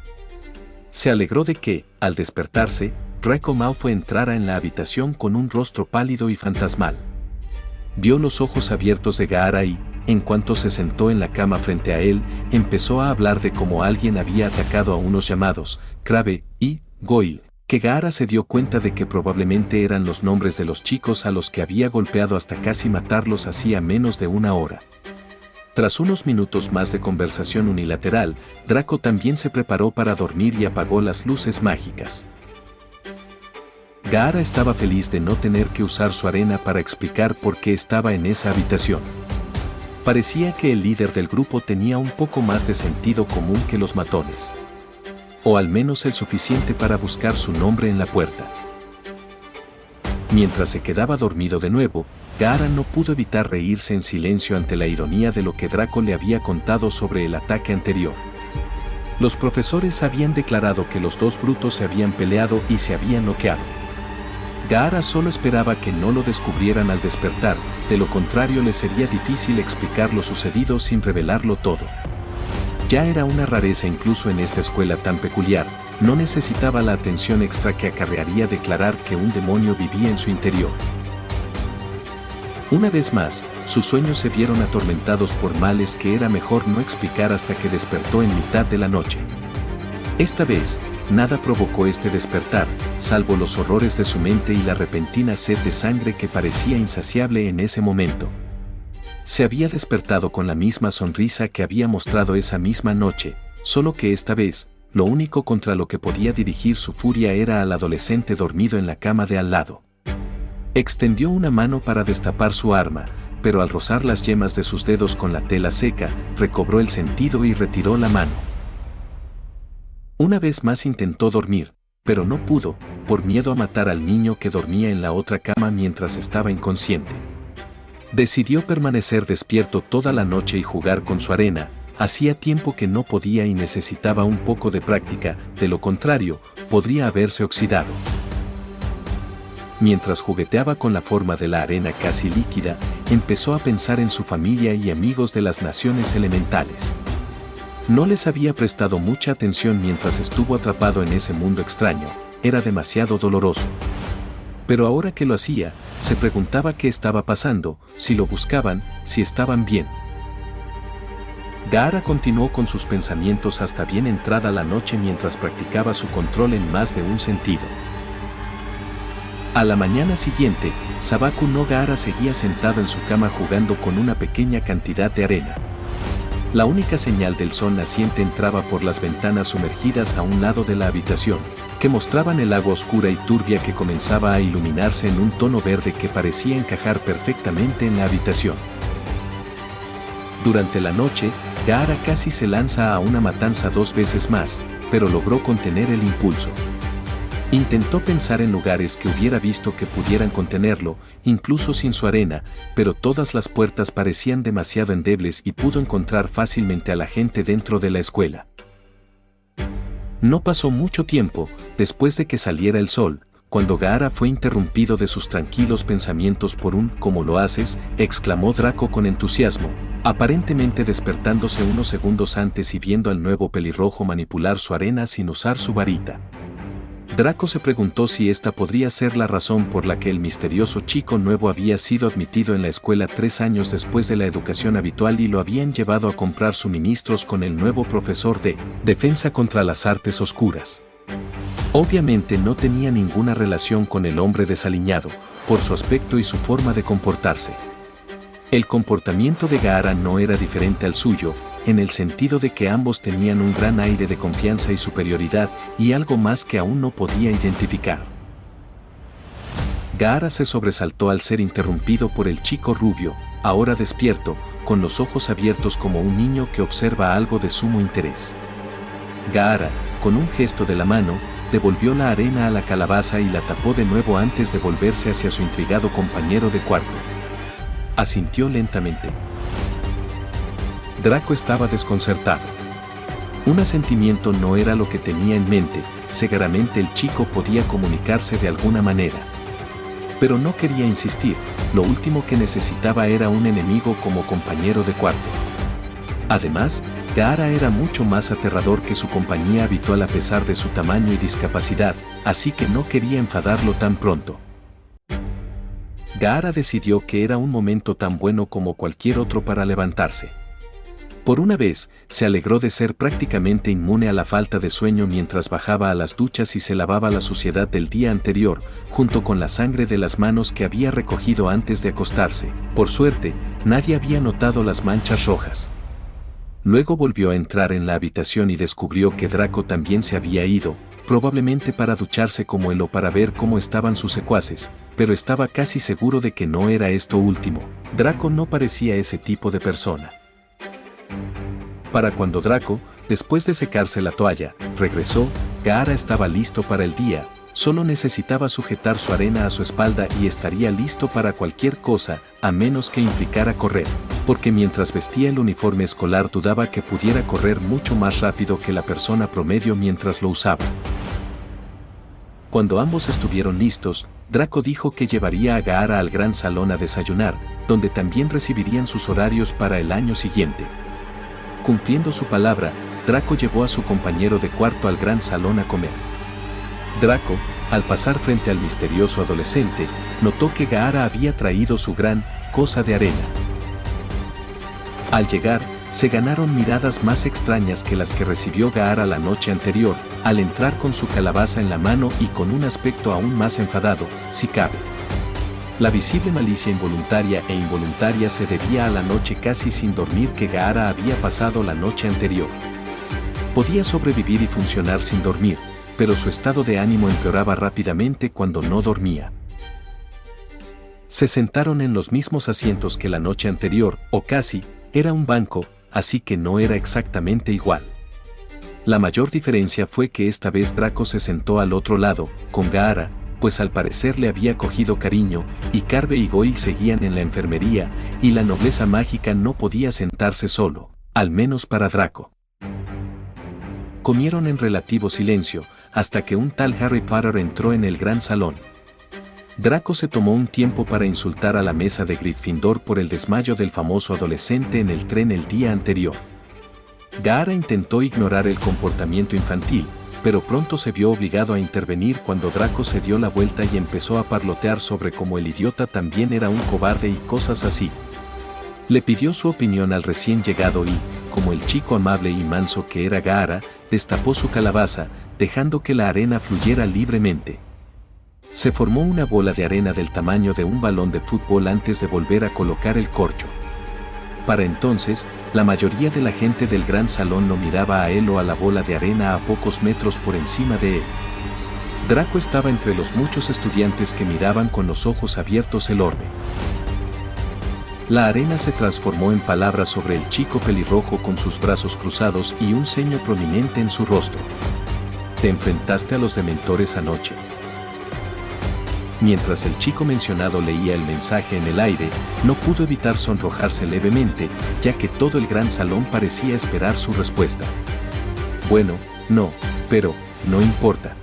Se alegró de que, al despertarse, Draco Malfoy entrara en la habitación con un rostro pálido y fantasmal. Vio los ojos abiertos de Gaara y, en cuanto se sentó en la cama frente a él, empezó a hablar de cómo alguien había atacado a unos llamados Crabbe y Goyle, que Gaara se dio cuenta de que probablemente eran los nombres de los chicos a los que había golpeado hasta casi matarlos hacía menos de una hora. Tras unos minutos más de conversación unilateral, Draco también se preparó para dormir y apagó las luces mágicas. Gaara estaba feliz de no tener que usar su arena para explicar por qué estaba en esa habitación. Parecía que el líder del grupo tenía un poco más de sentido común que los matones. O al menos el suficiente para buscar su nombre en la puerta. Mientras se quedaba dormido de nuevo, Gaara no pudo evitar reírse en silencio ante la ironía de lo que Draco le había contado sobre el ataque anterior. Los profesores habían declarado que los 2 brutos se habían peleado y se habían noqueado. Gaara solo esperaba que no lo descubrieran al despertar, de lo contrario le sería difícil explicar lo sucedido sin revelarlo todo. Ya era una rareza incluso en esta escuela tan peculiar, no necesitaba la atención extra que acarrearía declarar que un demonio vivía en su interior. Una vez más, sus sueños se vieron atormentados por males que era mejor no explicar hasta que despertó en mitad de la noche. Esta vez, nada provocó este despertar, salvo los horrores de su mente y la repentina sed de sangre que parecía insaciable en ese momento. Se había despertado con la misma sonrisa que había mostrado esa misma noche, solo que esta vez, lo único contra lo que podía dirigir su furia era al adolescente dormido en la cama de al lado. Extendió una mano para destapar su arma, pero al rozar las yemas de sus dedos con la tela seca, recobró el sentido y retiró la mano. Una vez más intentó dormir, pero no pudo, por miedo a matar al niño que dormía en la otra cama mientras estaba inconsciente. Decidió permanecer despierto toda la noche y jugar con su arena. Hacía tiempo que no podía y necesitaba un poco de práctica, de lo contrario, podría haberse oxidado. Mientras jugueteaba con la forma de la arena casi líquida, empezó a pensar en su familia y amigos de las naciones elementales. No les había prestado mucha atención mientras estuvo atrapado en ese mundo extraño, era demasiado doloroso. Pero ahora que lo hacía, se preguntaba qué estaba pasando, si lo buscaban, si estaban bien. Gaara continuó con sus pensamientos hasta bien entrada la noche mientras practicaba su control en más de un sentido. A la mañana siguiente, Sabaku no Gaara seguía sentado en su cama jugando con una pequeña cantidad de arena. La única señal del sol naciente entraba por las ventanas sumergidas a un lado de la habitación, que mostraban el agua oscura y turbia que comenzaba a iluminarse en un tono verde que parecía encajar perfectamente en la habitación. Durante la noche, Gaara casi se lanza a una matanza 2 veces más, pero logró contener el impulso. Intentó pensar en lugares que hubiera visto que pudieran contenerlo, incluso sin su arena, pero todas las puertas parecían demasiado endebles y pudo encontrar fácilmente a la gente dentro de la escuela. No pasó mucho tiempo, después de que saliera el sol, cuando Gaara fue interrumpido de sus tranquilos pensamientos por un «¿Cómo lo haces?», exclamó Draco con entusiasmo, aparentemente despertándose unos segundos antes y viendo al nuevo pelirrojo manipular su arena sin usar su varita. Draco se preguntó si esta podría ser la razón por la que el misterioso chico nuevo había sido admitido en la escuela 3 años después de la educación habitual y lo habían llevado a comprar suministros con el nuevo profesor de defensa contra las artes oscuras. Obviamente no tenía ninguna relación con el hombre desaliñado, por su aspecto y su forma de comportarse. El comportamiento de Gaara no era diferente al suyo, en el sentido de que ambos tenían un gran aire de confianza y superioridad, y algo más que aún no podía identificar. Gaara se sobresaltó al ser interrumpido por el chico rubio, ahora despierto, con los ojos abiertos como un niño que observa algo de sumo interés. Gaara, con un gesto de la mano, devolvió la arena a la calabaza y la tapó de nuevo antes de volverse hacia su intrigado compañero de cuarto. Asintió lentamente. Draco estaba desconcertado. Un asentimiento no era lo que tenía en mente, seguramente el chico podía comunicarse de alguna manera. Pero no quería insistir, lo último que necesitaba era un enemigo como compañero de cuarto. Además, Gaara era mucho más aterrador que su compañía habitual a pesar de su tamaño y discapacidad, así que no quería enfadarlo tan pronto. Gaara decidió que era un momento tan bueno como cualquier otro para levantarse. Por una vez, se alegró de ser prácticamente inmune a la falta de sueño mientras bajaba a las duchas y se lavaba la suciedad del día anterior, junto con la sangre de las manos que había recogido antes de acostarse. Por suerte, nadie había notado las manchas rojas. Luego volvió a entrar en la habitación y descubrió que Draco también se había ido, probablemente para ducharse como él o para ver cómo estaban sus secuaces, pero estaba casi seguro de que no era esto último. Draco no parecía ese tipo de persona. Para cuando Draco, después de secarse la toalla, regresó, Gaara estaba listo para el día, solo necesitaba sujetar su arena a su espalda y estaría listo para cualquier cosa, a menos que implicara correr, porque mientras vestía el uniforme escolar dudaba que pudiera correr mucho más rápido que la persona promedio mientras lo usaba. Cuando ambos estuvieron listos, Draco dijo que llevaría a Gaara al gran salón a desayunar, donde también recibirían sus horarios para el año siguiente. Cumpliendo su palabra, Draco llevó a su compañero de cuarto al gran salón a comer. Draco, al pasar frente al misterioso adolescente, notó que Gaara había traído su gran cosa de arena. Al llegar, se ganaron miradas más extrañas que las que recibió Gaara la noche anterior, al entrar con su calabaza en la mano y con un aspecto aún más enfadado, si cabe. La visible malicia involuntaria e involuntaria se debía a la noche casi sin dormir que Gaara había pasado la noche anterior. Podía sobrevivir y funcionar sin dormir, pero su estado de ánimo empeoraba rápidamente cuando no dormía. Se sentaron en los mismos asientos que la noche anterior, o casi, era un banco, así que no era exactamente igual. La mayor diferencia fue que esta vez Draco se sentó al otro lado, con Gaara, pues al parecer le había cogido cariño, y Carve y Goyle seguían en la enfermería, y la nobleza mágica no podía sentarse solo, al menos para Draco. Comieron en relativo silencio, hasta que un tal Harry Potter entró en el gran salón. Draco se tomó un tiempo para insultar a la mesa de Gryffindor por el desmayo del famoso adolescente en el tren el día anterior. Gaara intentó ignorar el comportamiento infantil, pero pronto se vio obligado a intervenir cuando Draco se dio la vuelta y empezó a parlotear sobre cómo el idiota también era un cobarde y cosas así. Le pidió su opinión al recién llegado y, como el chico amable y manso que era Gaara, destapó su calabaza, dejando que la arena fluyera libremente. Se formó una bola de arena del tamaño de un balón de fútbol antes de volver a colocar el corcho. Para entonces, la mayoría de la gente del gran salón no miraba a él o a la bola de arena a pocos metros por encima de él. Draco estaba entre los muchos estudiantes que miraban con los ojos abiertos el orbe. La arena se transformó en palabras sobre el chico pelirrojo con sus brazos cruzados y un ceño prominente en su rostro. ¿Te enfrentaste a los dementores anoche? Mientras el chico mencionado leía el mensaje en el aire, no pudo evitar sonrojarse levemente, ya que todo el gran salón parecía esperar su respuesta. Bueno, no, pero, no importa.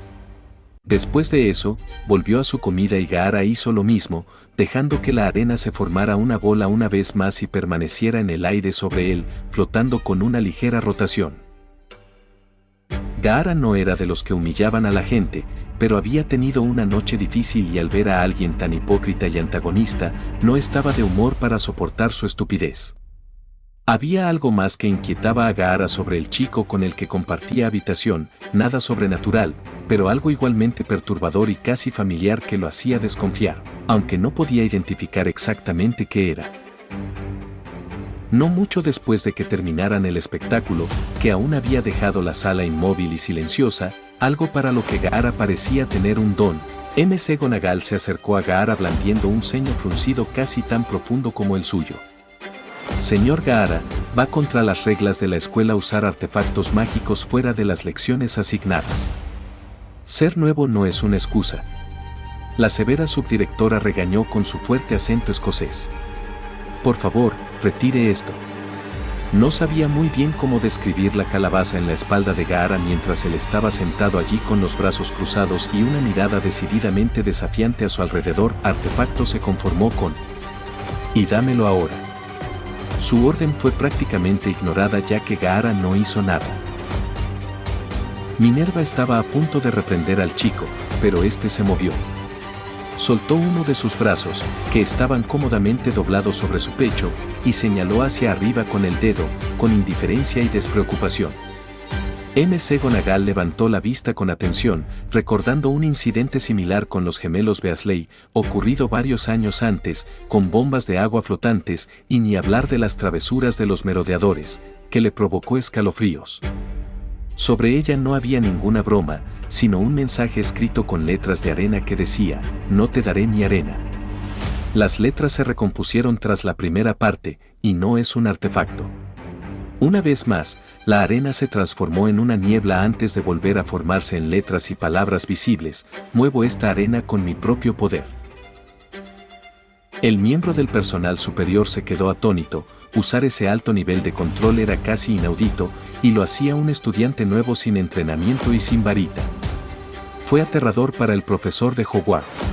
Después de eso, volvió a su comida y Gaara hizo lo mismo, dejando que la arena se formara una bola una vez más y permaneciera en el aire sobre él, flotando con una ligera rotación. Gaara no era de los que humillaban a la gente, pero había tenido una noche difícil y al ver a alguien tan hipócrita y antagonista, no estaba de humor para soportar su estupidez. Había algo más que inquietaba a Gaara sobre el chico con el que compartía habitación, nada sobrenatural, pero algo igualmente perturbador y casi familiar que lo hacía desconfiar, aunque no podía identificar exactamente qué era. No mucho después de que terminaran el espectáculo, que aún había dejado la sala inmóvil y silenciosa, algo para lo que Gaara parecía tener un don, McGonagall se acercó a Gaara blandiendo un ceño fruncido casi tan profundo como el suyo. Señor Gaara, va contra las reglas de la escuela usar artefactos mágicos fuera de las lecciones asignadas. Ser nuevo no es una excusa. La severa subdirectora regañó con su fuerte acento escocés. Por favor, retire esto. No sabía muy bien cómo describir la calabaza en la espalda de Gaara mientras él estaba sentado allí con los brazos cruzados y una mirada decididamente desafiante a su alrededor. Artefacto se conformó con: y dámelo ahora. Su orden fue prácticamente ignorada ya que Gaara no hizo nada. Minerva estaba a punto de reprender al chico, pero este se movió. Soltó uno de sus brazos, que estaban cómodamente doblados sobre su pecho, y señaló hacia arriba con el dedo, con indiferencia y despreocupación. McGonagall levantó la vista con atención, recordando un incidente similar con los gemelos Weasley, ocurrido varios años antes, con bombas de agua flotantes, y ni hablar de las travesuras de los merodeadores, que le provocó escalofríos. Sobre ella no había ninguna broma, sino un mensaje escrito con letras de arena que decía: no te daré mi arena. Las letras se recompusieron tras la primera parte, y no es un artefacto. Una vez más, la arena se transformó en una niebla antes de volver a formarse en letras y palabras visibles: muevo esta arena con mi propio poder. El miembro del personal superior se quedó atónito. Usar ese alto nivel de control era casi inaudito, y lo hacía un estudiante nuevo sin entrenamiento y sin varita. Fue aterrador para el profesor de Hogwarts.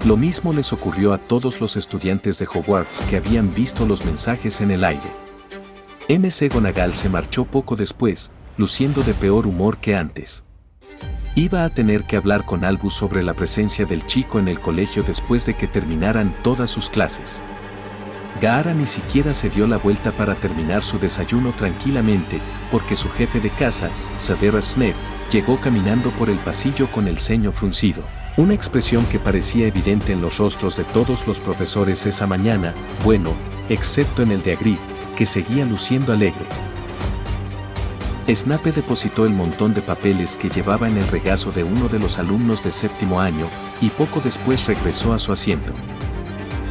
Lo mismo les ocurrió a todos los estudiantes de Hogwarts que habían visto los mensajes en el aire. McGonagall se marchó poco después, luciendo de peor humor que antes. Iba a tener que hablar con Albus sobre la presencia del chico en el colegio después de que terminaran todas sus clases. Gaara ni siquiera se dio la vuelta para terminar su desayuno tranquilamente, porque su jefe de casa, Severus Snape, llegó caminando por el pasillo con el ceño fruncido. Una expresión que parecía evidente en los rostros de todos los profesores esa mañana, bueno, excepto en el de Hagrid, que seguía luciendo alegre. Snape depositó el montón de papeles que llevaba en el regazo de uno de los alumnos de 7º año, y poco después regresó a su asiento.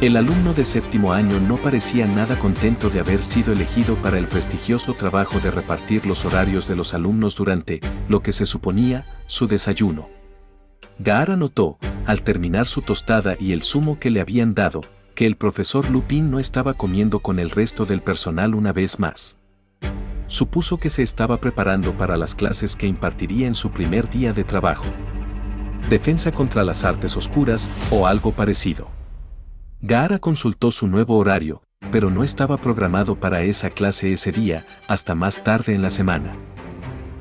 El alumno de 7º año no parecía nada contento de haber sido elegido para el prestigioso trabajo de repartir los horarios de los alumnos durante, lo que se suponía, su desayuno. Gaara notó, al terminar su tostada y el zumo que le habían dado, que el profesor Lupin no estaba comiendo con el resto del personal una vez más. Supuso que se estaba preparando para las clases que impartiría en su primer día de trabajo. Defensa contra las artes oscuras, o algo parecido. Gaara consultó su nuevo horario, pero no estaba programado para esa clase ese día, hasta más tarde en la semana.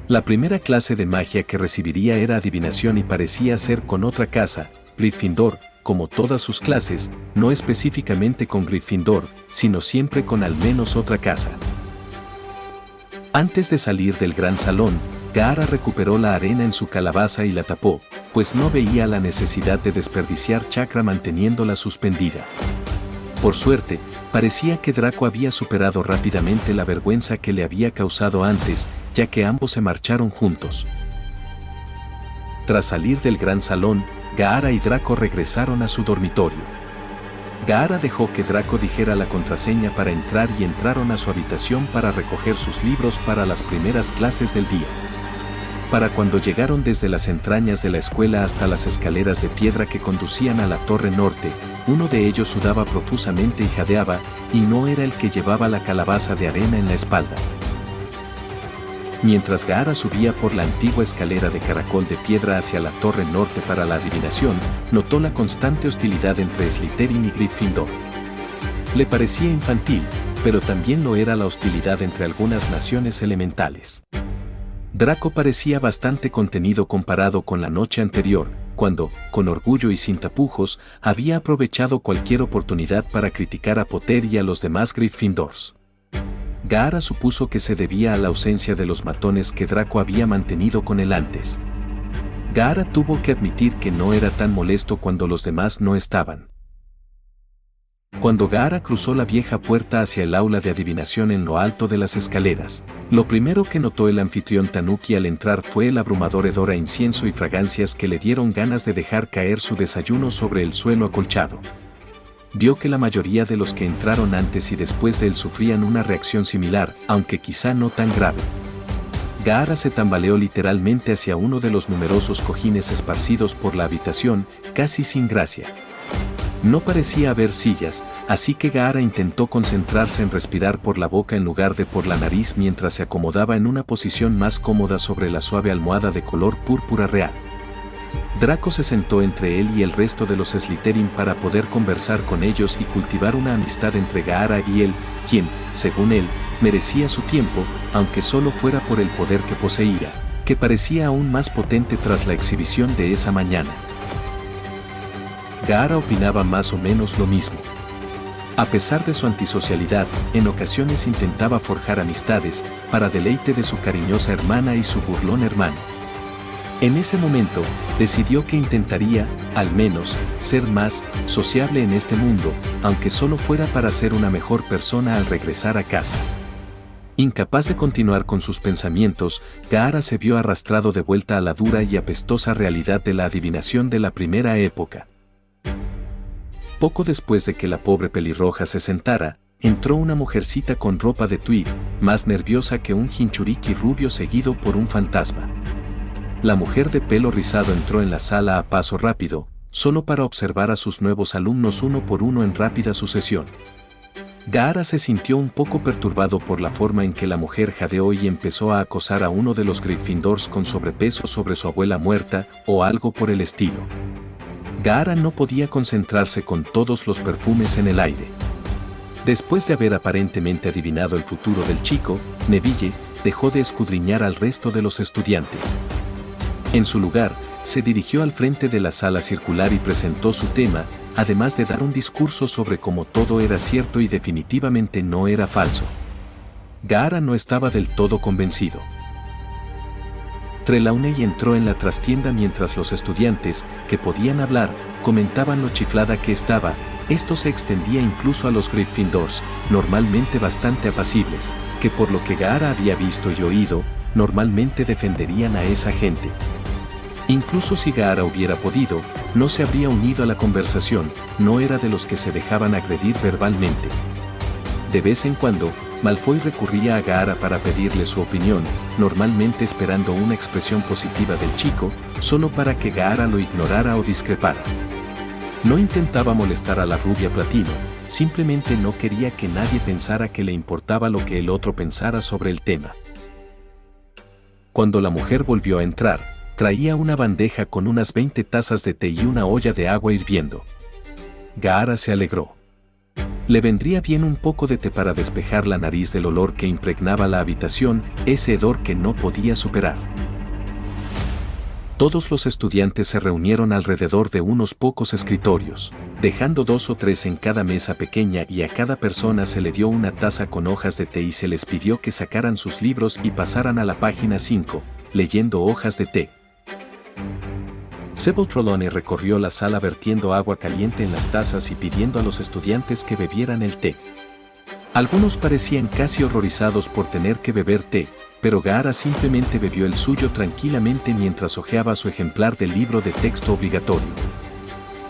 La primera clase de magia que recibiría era adivinación y parecía ser con otra casa, Gryffindor, como todas sus clases, no específicamente con Gryffindor, sino siempre con al menos otra casa. Antes de salir del gran salón, Gaara recuperó la arena en su calabaza y la tapó, pues no veía la necesidad de desperdiciar chakra manteniéndola suspendida. Por suerte, parecía que Draco había superado rápidamente la vergüenza que le había causado antes, ya que ambos se marcharon juntos. Tras salir del gran salón, Gaara y Draco regresaron a su dormitorio. Gaara dejó que Draco dijera la contraseña para entrar y entraron a su habitación para recoger sus libros para las primeras clases del día. Para cuando llegaron desde las entrañas de la escuela hasta las escaleras de piedra que conducían a la torre norte, uno de ellos sudaba profusamente y jadeaba, y no era el que llevaba la calabaza de arena en la espalda. Mientras Gaara subía por la antigua escalera de caracol de piedra hacia la torre norte para la adivinación, notó la constante hostilidad entre Slytherin y Gryffindor. Le parecía infantil, pero también lo era la hostilidad entre algunas naciones elementales. Draco parecía bastante contenido comparado con la noche anterior, cuando, con orgullo y sin tapujos, había aprovechado cualquier oportunidad para criticar a Potter y a los demás Gryffindors. Gaara supuso que se debía a la ausencia de los matones que Draco había mantenido con él antes. Gaara tuvo que admitir que no era tan molesto cuando los demás no estaban. Cuando Gaara cruzó la vieja puerta hacia el aula de adivinación en lo alto de las escaleras, lo primero que notó el anfitrión Tanuki al entrar fue el abrumador hedor a incienso y fragancias que le dieron ganas de dejar caer su desayuno sobre el suelo acolchado. Vio que la mayoría de los que entraron antes y después de él sufrían una reacción similar, aunque quizá no tan grave. Gaara se tambaleó literalmente hacia uno de los numerosos cojines esparcidos por la habitación, casi sin gracia. No parecía haber sillas, así que Gaara intentó concentrarse en respirar por la boca en lugar de por la nariz mientras se acomodaba en una posición más cómoda sobre la suave almohada de color púrpura real. Draco se sentó entre él y el resto de los Slytherin para poder conversar con ellos y cultivar una amistad entre Gaara y él, quien, según él, merecía su tiempo, aunque solo fuera por el poder que poseía, que parecía aún más potente tras la exhibición de esa mañana. Gaara opinaba más o menos lo mismo. A pesar de su antisocialidad, en ocasiones intentaba forjar amistades, para deleite de su cariñosa hermana y su burlón hermano. En ese momento, decidió que intentaría, al menos, ser más sociable en este mundo, aunque solo fuera para ser una mejor persona al regresar a casa. Incapaz de continuar con sus pensamientos, Gaara se vio arrastrado de vuelta a la dura y apestosa realidad de la adivinación de la primera época. Poco después de que la pobre pelirroja se sentara, entró una mujercita con ropa de tweed, más nerviosa que un jinchuriki rubio seguido por un fantasma. La mujer de pelo rizado entró en la sala a paso rápido, solo para observar a sus nuevos alumnos uno por uno en rápida sucesión. Gaara se sintió un poco perturbado por la forma en que la mujer jadeó y empezó a acosar a uno de los Gryffindors con sobrepeso sobre su abuela muerta, o algo por el estilo. Gaara no podía concentrarse con todos los perfumes en el aire. Después de haber aparentemente adivinado el futuro del chico, Neville dejó de escudriñar al resto de los estudiantes. En su lugar, se dirigió al frente de la sala circular y presentó su tema, además de dar un discurso sobre cómo todo era cierto y definitivamente no era falso. Gaara no estaba del todo convencido. Trelawney entró en la trastienda mientras los estudiantes, que podían hablar, comentaban lo chiflada que estaba. Esto se extendía incluso a los Gryffindors, normalmente bastante apacibles, que por lo que Gaara había visto y oído, normalmente defenderían a esa gente. Incluso si Gaara hubiera podido, no se habría unido a la conversación, no era de los que se dejaban agredir verbalmente. De vez en cuando, Malfoy recurría a Gaara para pedirle su opinión, normalmente esperando una expresión positiva del chico, solo para que Gaara lo ignorara o discrepara. No intentaba molestar a la rubia platino, simplemente no quería que nadie pensara que le importaba lo que el otro pensara sobre el tema. Cuando la mujer volvió a entrar, traía una bandeja con unas 20 tazas de té y una olla de agua hirviendo. Gaara se alegró. Le vendría bien un poco de té para despejar la nariz del olor que impregnaba la habitación, ese hedor que no podía superar. Todos los estudiantes se reunieron alrededor de unos pocos escritorios, dejando 2 o 3 en cada mesa pequeña, y a cada persona se le dio una taza con hojas de té y se les pidió que sacaran sus libros y pasaran a la página 5, leyendo hojas de té. Sybil Trelawney recorrió la sala vertiendo agua caliente en las tazas y pidiendo a los estudiantes que bebieran el té. Algunos parecían casi horrorizados por tener que beber té, pero Gaara simplemente bebió el suyo tranquilamente mientras hojeaba su ejemplar del libro de texto obligatorio.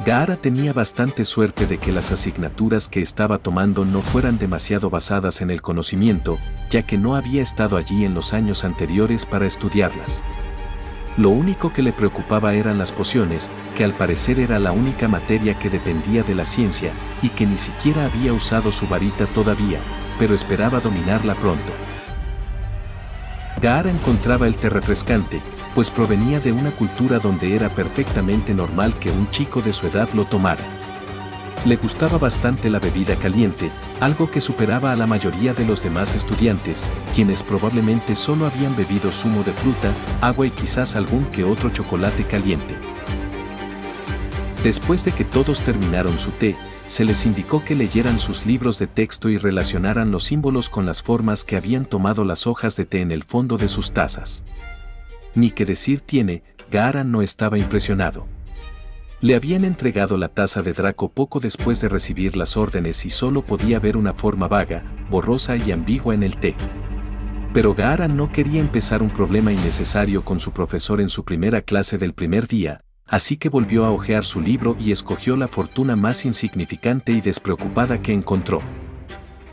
Gaara tenía bastante suerte de que las asignaturas que estaba tomando no fueran demasiado basadas en el conocimiento, ya que no había estado allí en los años anteriores para estudiarlas. Lo único que le preocupaba eran las pociones, que al parecer era la única materia que dependía de la ciencia, y que ni siquiera había usado su varita todavía, pero esperaba dominarla pronto. Gaara encontraba el té refrescante, pues provenía de una cultura donde era perfectamente normal que un chico de su edad lo tomara. Le gustaba bastante la bebida caliente, algo que superaba a la mayoría de los demás estudiantes, quienes probablemente solo habían bebido zumo de fruta, agua y quizás algún que otro chocolate caliente. Después de que todos terminaron su té, se les indicó que leyeran sus libros de texto y relacionaran los símbolos con las formas que habían tomado las hojas de té en el fondo de sus tazas. Ni que decir tiene, Gaara no estaba impresionado. Le habían entregado la taza de Draco poco después de recibir las órdenes y solo podía ver una forma vaga, borrosa y ambigua en el té. Pero Gaara no quería empezar un problema innecesario con su profesor en su primera clase del primer día, así que volvió a hojear su libro y escogió la fortuna más insignificante y despreocupada que encontró.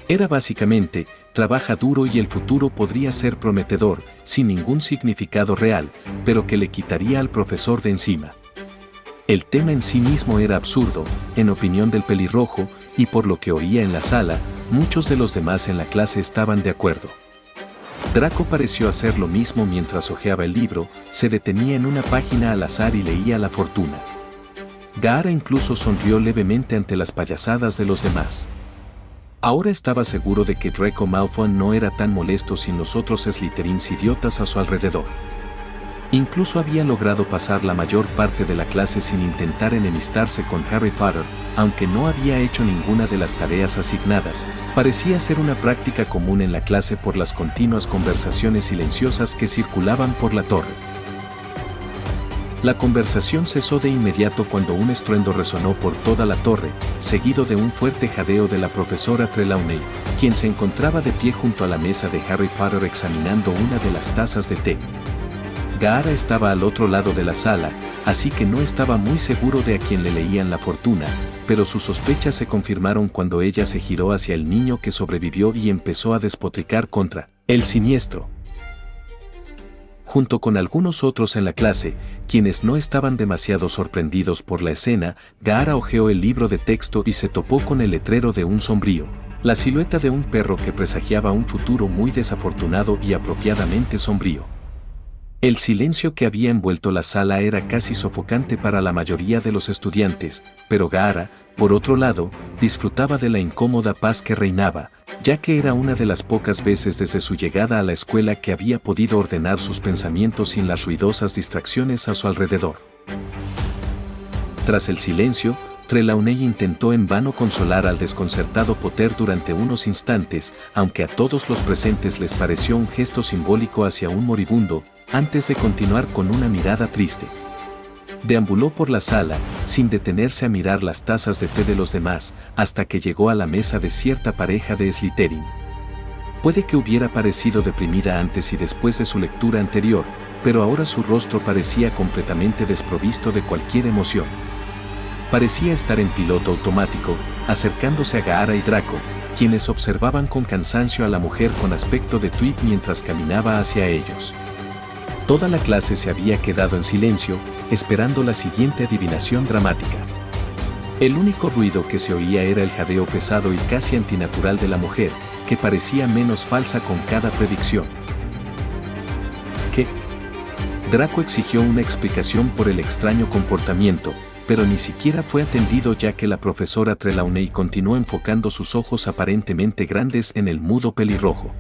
Era básicamente, trabaja duro y el futuro podría ser prometedor, sin ningún significado real, pero que le quitaría al profesor de encima. El tema en sí mismo era absurdo, en opinión del pelirrojo, y por lo que oía en la sala, muchos de los demás en la clase estaban de acuerdo. Draco pareció hacer lo mismo mientras hojeaba el libro, se detenía en una página al azar y leía la fortuna. Gaara incluso sonrió levemente ante las payasadas de los demás. Ahora estaba seguro de que Draco Malfoy no era tan molesto sin los otros Slytherins idiotas a su alrededor. Incluso había logrado pasar la mayor parte de la clase sin intentar enemistarse con Harry Potter, aunque no había hecho ninguna de las tareas asignadas. Parecía ser una práctica común en la clase por las continuas conversaciones silenciosas que circulaban por la torre. La conversación cesó de inmediato cuando un estruendo resonó por toda la torre, seguido de un fuerte jadeo de la profesora Trelawney, quien se encontraba de pie junto a la mesa de Harry Potter examinando una de las tazas de té. Gaara estaba al otro lado de la sala, así que no estaba muy seguro de a quién le leían la fortuna, pero sus sospechas se confirmaron cuando ella se giró hacia el niño que sobrevivió y empezó a despotricar contra el siniestro. Junto con algunos otros en la clase, quienes no estaban demasiado sorprendidos por la escena, Gaara hojeó el libro de texto y se topó con el letrero de un sombrío, la silueta de un perro que presagiaba un futuro muy desafortunado y apropiadamente sombrío. El silencio que había envuelto la sala era casi sofocante para la mayoría de los estudiantes, pero Gaara, por otro lado, disfrutaba de la incómoda paz que reinaba, ya que era una de las pocas veces desde su llegada a la escuela que había podido ordenar sus pensamientos sin las ruidosas distracciones a su alrededor. Tras el silencio, Trelawney intentó en vano consolar al desconcertado Potter durante unos instantes, aunque a todos los presentes les pareció un gesto simbólico hacia un moribundo, antes de continuar con una mirada triste. Deambuló por la sala, sin detenerse a mirar las tazas de té de los demás, hasta que llegó a la mesa de cierta pareja de Slytherin. Puede que hubiera parecido deprimida antes y después de su lectura anterior, pero ahora su rostro parecía completamente desprovisto de cualquier emoción. Parecía estar en piloto automático, acercándose a Gaara y Draco, quienes observaban con cansancio a la mujer con aspecto de Tweed mientras caminaba hacia ellos. Toda la clase se había quedado en silencio, esperando la siguiente adivinación dramática. El único ruido que se oía era el jadeo pesado y casi antinatural de la mujer, que parecía menos falsa con cada predicción. ¿Qué? Draco exigió una explicación por el extraño comportamiento, pero ni siquiera fue atendido ya que la profesora Trelawney continuó enfocando sus ojos aparentemente grandes en el mudo pelirrojo.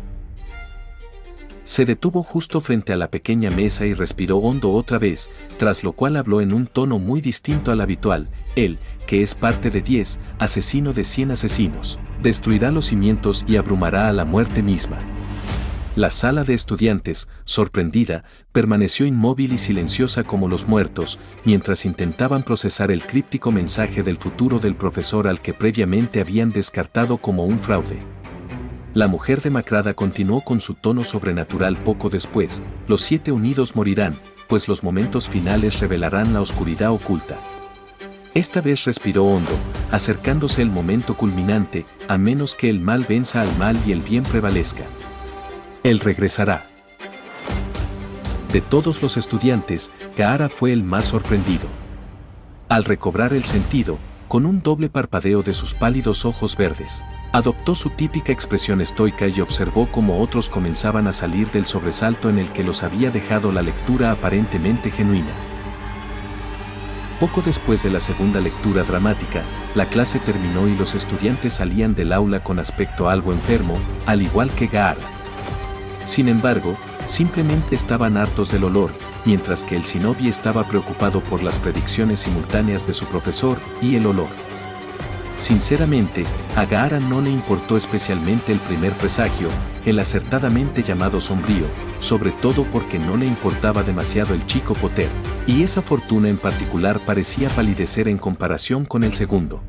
Se detuvo justo frente a la pequeña mesa y respiró hondo otra vez, tras lo cual habló en un tono muy distinto al habitual: él, que es parte de 10, asesino de 100 asesinos, destruirá los cimientos y abrumará a la muerte misma. La sala de estudiantes, sorprendida, permaneció inmóvil y silenciosa como los muertos, mientras intentaban procesar el críptico mensaje del futuro del profesor al que previamente habían descartado como un fraude. La mujer demacrada continuó con su tono sobrenatural poco después: los 7 unidos morirán, pues los momentos finales revelarán la oscuridad oculta. Esta vez respiró hondo, acercándose el momento culminante, a menos que el mal venza al mal y el bien prevalezca. Él regresará. De todos los estudiantes, Gaara fue el más sorprendido. Al recobrar el sentido, con un doble parpadeo de sus pálidos ojos verdes, adoptó su típica expresión estoica y observó cómo otros comenzaban a salir del sobresalto en el que los había dejado la lectura aparentemente genuina. Poco después de la segunda lectura dramática, la clase terminó y los estudiantes salían del aula con aspecto algo enfermo, al igual que Gaara. Sin embargo, simplemente estaban hartos del olor, mientras que el shinobi estaba preocupado por las predicciones simultáneas de su profesor y el olor. Sinceramente, a Gaara no le importó especialmente el primer presagio, el acertadamente llamado sombrío, sobre todo porque no le importaba demasiado el chico Potter, y esa fortuna en particular parecía palidecer en comparación con el segundo.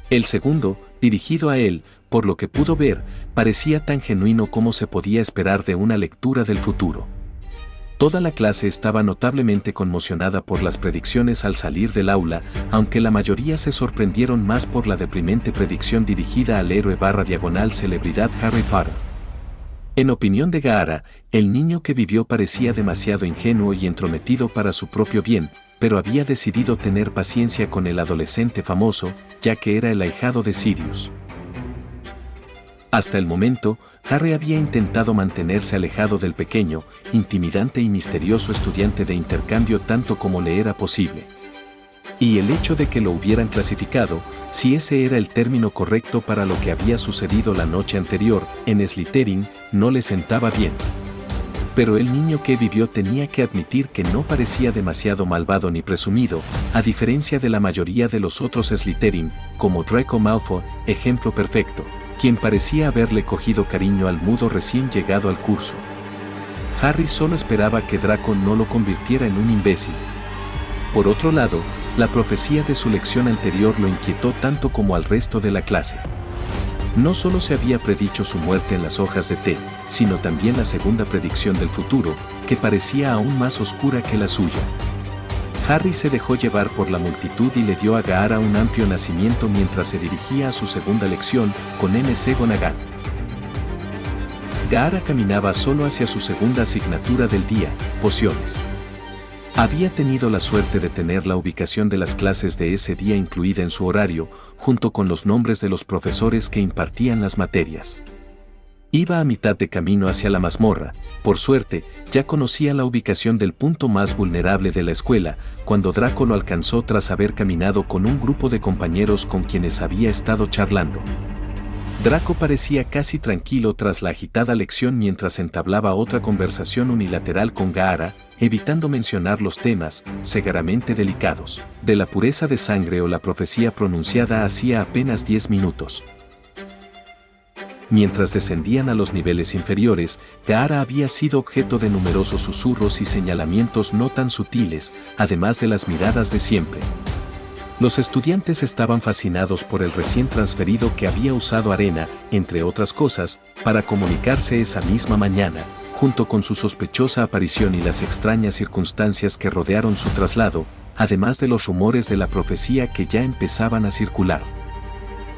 El segundo, dirigido a él, por lo que pudo ver, parecía tan genuino como se podía esperar de una lectura del futuro. Toda la clase estaba notablemente conmocionada por las predicciones al salir del aula, aunque la mayoría se sorprendieron más por la deprimente predicción dirigida al héroe / celebridad Harry Potter. En opinión de Gaara, el niño que vivió parecía demasiado ingenuo y entrometido para su propio bien, pero había decidido tener paciencia con el adolescente famoso, ya que era el ahijado de Sirius. Hasta el momento, Harry había intentado mantenerse alejado del pequeño, intimidante y misterioso estudiante de intercambio tanto como le era posible. Y el hecho de que lo hubieran clasificado, si ese era el término correcto para lo que había sucedido la noche anterior, en Slytherin, no le sentaba bien. Pero el niño que vivió tenía que admitir que no parecía demasiado malvado ni presumido, a diferencia de la mayoría de los otros Slytherin, como Draco Malfoy, ejemplo perfecto, quien parecía haberle cogido cariño al mudo recién llegado al curso. Harry solo esperaba que Draco no lo convirtiera en un imbécil. Por otro lado, la profecía de su lección anterior lo inquietó tanto como al resto de la clase. No solo se había predicho su muerte en las hojas de té, sino también la segunda predicción del futuro, que parecía aún más oscura que la suya. Harry se dejó llevar por la multitud y le dio a Gaara un amplio nacimiento mientras se dirigía a su segunda lección, con McGonagall. Gaara caminaba solo hacia su segunda asignatura del día, pociones. Había tenido la suerte de tener la ubicación de las clases de ese día incluida en su horario, junto con los nombres de los profesores que impartían las materias. Iba a mitad de camino hacia la mazmorra. Por suerte, ya conocía la ubicación del punto más vulnerable de la escuela, cuando Draco lo alcanzó tras haber caminado con un grupo de compañeros con quienes había estado charlando. Draco parecía casi tranquilo tras la agitada lección mientras entablaba otra conversación unilateral con Gaara, evitando mencionar los temas, segaramente delicados, de la pureza de sangre o la profecía pronunciada hacía apenas 10 minutos. Mientras descendían a los niveles inferiores, Gaara había sido objeto de numerosos susurros y señalamientos no tan sutiles, además de las miradas de siempre. Los estudiantes estaban fascinados por el recién transferido que había usado Arena, entre otras cosas, para comunicarse esa misma mañana, junto con su sospechosa aparición y las extrañas circunstancias que rodearon su traslado, además de los rumores de la profecía que ya empezaban a circular.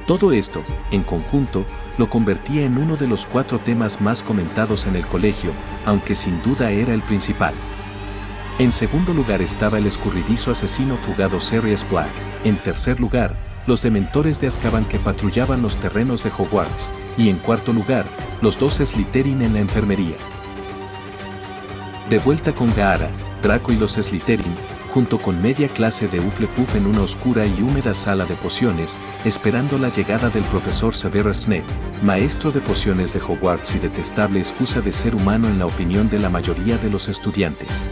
Todo esto, en conjunto, lo convertía en uno de los 4 temas más comentados en el colegio, aunque sin duda era el principal. En segundo lugar estaba el escurridizo asesino fugado Sirius Black. En tercer lugar, los dementores de Azkaban que patrullaban los terrenos de Hogwarts. Y en cuarto lugar, los 2 Slytherin en la enfermería. De vuelta con Gaara, Draco y los Slytherin, junto con media clase de Hufflepuff en una oscura y húmeda sala de pociones, esperando la llegada del profesor Severus Snape, maestro de pociones de Hogwarts y detestable excusa de ser humano en la opinión de la mayoría de los estudiantes.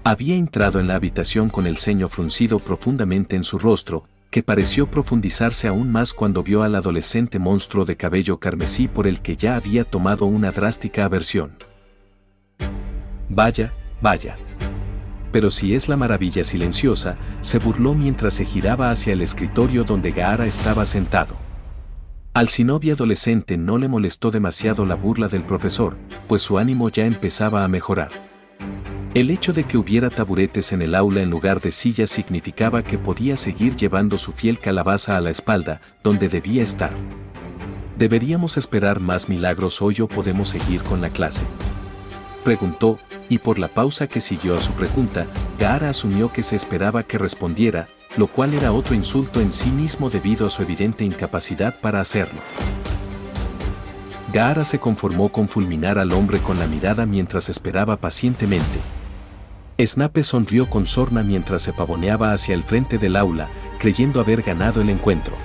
Había entrado en la habitación con el ceño fruncido profundamente en su rostro, que pareció profundizarse aún más cuando vio al adolescente monstruo de cabello carmesí por el que ya había tomado una drástica aversión. Vaya, vaya. Pero si es la maravilla silenciosa, se burló mientras se giraba hacia el escritorio donde Gaara estaba sentado. Al shinobi adolescente no le molestó demasiado la burla del profesor, pues su ánimo ya empezaba a mejorar. El hecho de que hubiera taburetes en el aula en lugar de sillas significaba que podía seguir llevando su fiel calabaza a la espalda, donde debía estar. ¿Deberíamos esperar más milagros hoy o podemos seguir con la clase?, preguntó, y por la pausa que siguió a su pregunta, Gaara asumió que se esperaba que respondiera, lo cual era otro insulto en sí mismo debido a su evidente incapacidad para hacerlo. Gaara se conformó con fulminar al hombre con la mirada mientras esperaba pacientemente. Snape sonrió con sorna mientras se pavoneaba hacia el frente del aula, creyendo haber ganado el encuentro.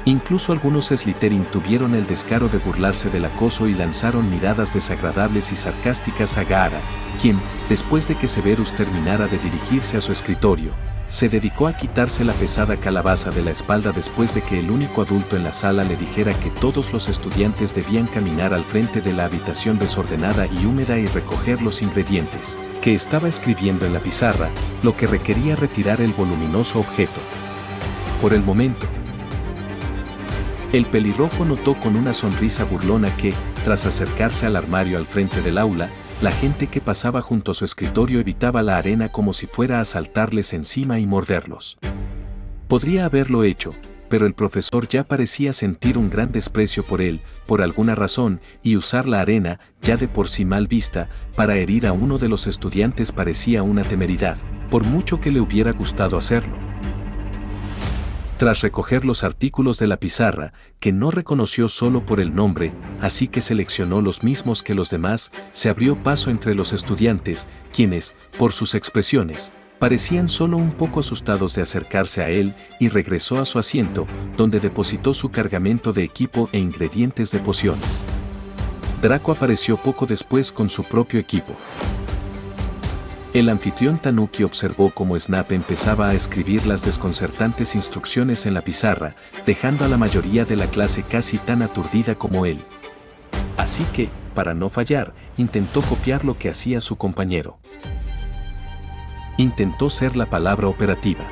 Incluso algunos Slytherin tuvieron el descaro de burlarse del acoso y lanzaron miradas desagradables y sarcásticas a Gaara, quien, después de que Severus terminara de dirigirse a su escritorio, se dedicó a quitarse la pesada calabaza de la espalda después de que el único adulto en la sala le dijera que todos los estudiantes debían caminar al frente de la habitación desordenada y húmeda y recoger los ingredientes que estaba escribiendo en la pizarra, lo que requería retirar el voluminoso objeto. Por el momento, el pelirrojo notó con una sonrisa burlona que, tras acercarse al armario al frente del aula, la gente que pasaba junto a su escritorio evitaba la arena como si fuera a saltarles encima y morderlos. Podría haberlo hecho, pero el profesor ya parecía sentir un gran desprecio por él, por alguna razón, y usar la arena, ya de por sí mal vista, para herir a uno de los estudiantes parecía una temeridad, por mucho que le hubiera gustado hacerlo. Tras recoger los artículos de la pizarra, que no reconoció solo por el nombre, así que seleccionó los mismos que los demás, se abrió paso entre los estudiantes, quienes, por sus expresiones, parecían solo un poco asustados de acercarse a él, y regresó a su asiento, donde depositó su cargamento de equipo e ingredientes de pociones. Draco apareció poco después con su propio equipo. El anfitrión Tanuki observó cómo Snape empezaba a escribir las desconcertantes instrucciones en la pizarra, dejando a la mayoría de la clase casi tan aturdida como él. Así que, para no fallar, intentó copiar lo que hacía su compañero. Intentó ser la palabra operativa.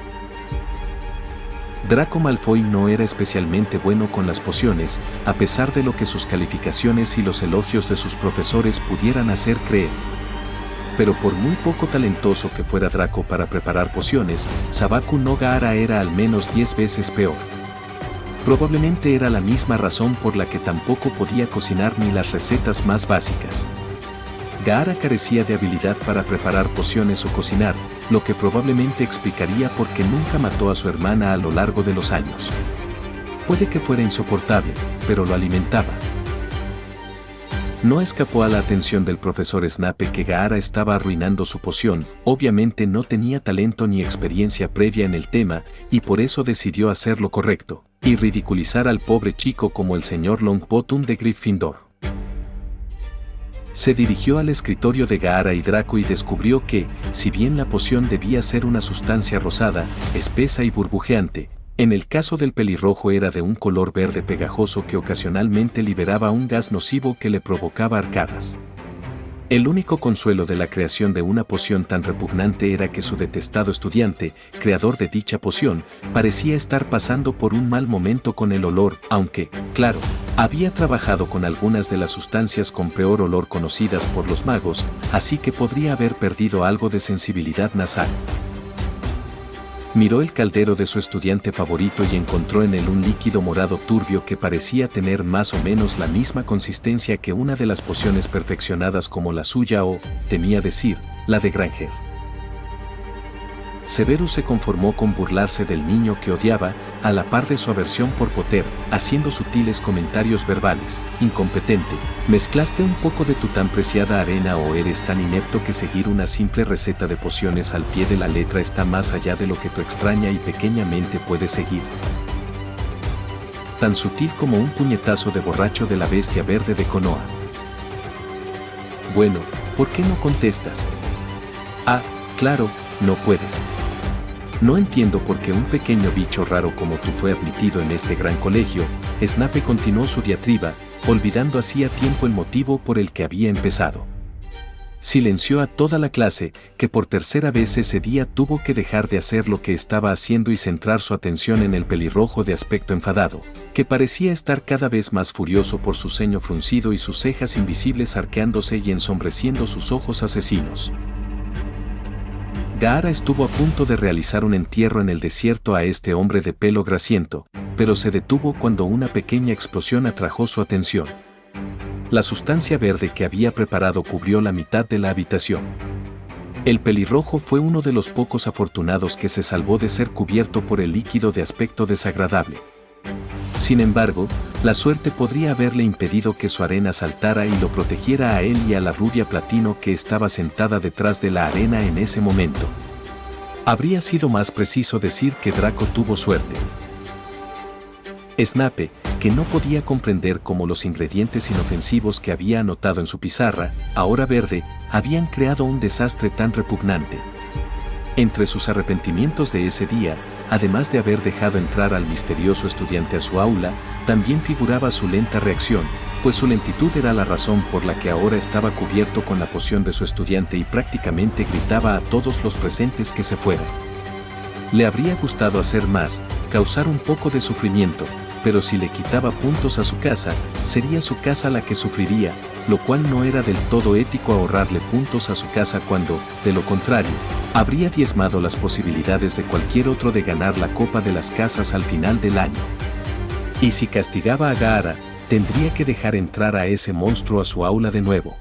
Draco Malfoy no era especialmente bueno con las pociones, a pesar de lo que sus calificaciones y los elogios de sus profesores pudieran hacer creer. Pero por muy poco talentoso que fuera Draco para preparar pociones, Sabaku no Gaara era al menos 10 veces peor. Probablemente era la misma razón por la que tampoco podía cocinar ni las recetas más básicas. Gaara carecía de habilidad para preparar pociones o cocinar, lo que probablemente explicaría por qué nunca mató a su hermana a lo largo de los años. Puede que fuera insoportable, pero lo alimentaba. No escapó a la atención del profesor Snape que Gaara estaba arruinando su poción. Obviamente no tenía talento ni experiencia previa en el tema, y por eso decidió hacer lo correcto, y ridiculizar al pobre chico como el señor Longbottom de Gryffindor. Se dirigió al escritorio de Gaara y Draco y descubrió que, si bien la poción debía ser una sustancia rosada, espesa y burbujeante, en el caso del pelirrojo era de un color verde pegajoso que ocasionalmente liberaba un gas nocivo que le provocaba arcadas. El único consuelo de la creación de una poción tan repugnante era que su detestado estudiante, creador de dicha poción, parecía estar pasando por un mal momento con el olor, aunque, claro, había trabajado con algunas de las sustancias con peor olor conocidas por los magos, así que podría haber perdido algo de sensibilidad nasal. Miró el caldero de su estudiante favorito y encontró en él un líquido morado turbio que parecía tener más o menos la misma consistencia que una de las pociones perfeccionadas como la suya o, temía decir, la de Granger. Severus se conformó con burlarse del niño que odiaba, a la par de su aversión por Potter, haciendo sutiles comentarios verbales. Incompetente, ¿mezclaste un poco de tu tan preciada arena o eres tan inepto que seguir una simple receta de pociones al pie de la letra está más allá de lo que tu extraña y pequeña mente puede seguir? Tan sutil como un puñetazo de borracho de la bestia verde de Konoha. Bueno, ¿por qué no contestas? Ah, claro, no puedes. No entiendo por qué un pequeño bicho raro como tú fue admitido en este gran colegio. Snape continuó su diatriba, olvidando hacía tiempo el motivo por el que había empezado. Silenció a toda la clase, que por tercera vez ese día tuvo que dejar de hacer lo que estaba haciendo y centrar su atención en el pelirrojo de aspecto enfadado, que parecía estar cada vez más furioso por su ceño fruncido y sus cejas invisibles arqueándose y ensombreciendo sus ojos asesinos. Gaara estuvo a punto de realizar un entierro en el desierto a este hombre de pelo grasiento, pero se detuvo cuando una pequeña explosión atrajo su atención. La sustancia verde que había preparado cubrió la mitad de la habitación. El pelirrojo fue uno de los pocos afortunados que se salvó de ser cubierto por el líquido de aspecto desagradable. Sin embargo, la suerte podría haberle impedido que su arena saltara y lo protegiera a él y a la rubia Platino que estaba sentada detrás de la arena en ese momento. Habría sido más preciso decir que Draco tuvo suerte. Snape, que no podía comprender cómo los ingredientes inofensivos que había anotado en su pizarra, ahora verde, habían creado un desastre tan repugnante. Entre sus arrepentimientos de ese día, además de haber dejado entrar al misterioso estudiante a su aula, también figuraba su lenta reacción, pues su lentitud era la razón por la que ahora estaba cubierto con la poción de su estudiante y prácticamente gritaba a todos los presentes que se fueran. Le habría gustado hacer más, causar un poco de sufrimiento, pero si le quitaba puntos a su casa, sería su casa la que sufriría, lo cual no era del todo ético ahorrarle puntos a su casa cuando, de lo contrario, habría diezmado las posibilidades de cualquier otro de ganar la Copa de las Casas al final del año. Y si castigaba a Gaara, tendría que dejar entrar a ese monstruo a su aula de nuevo.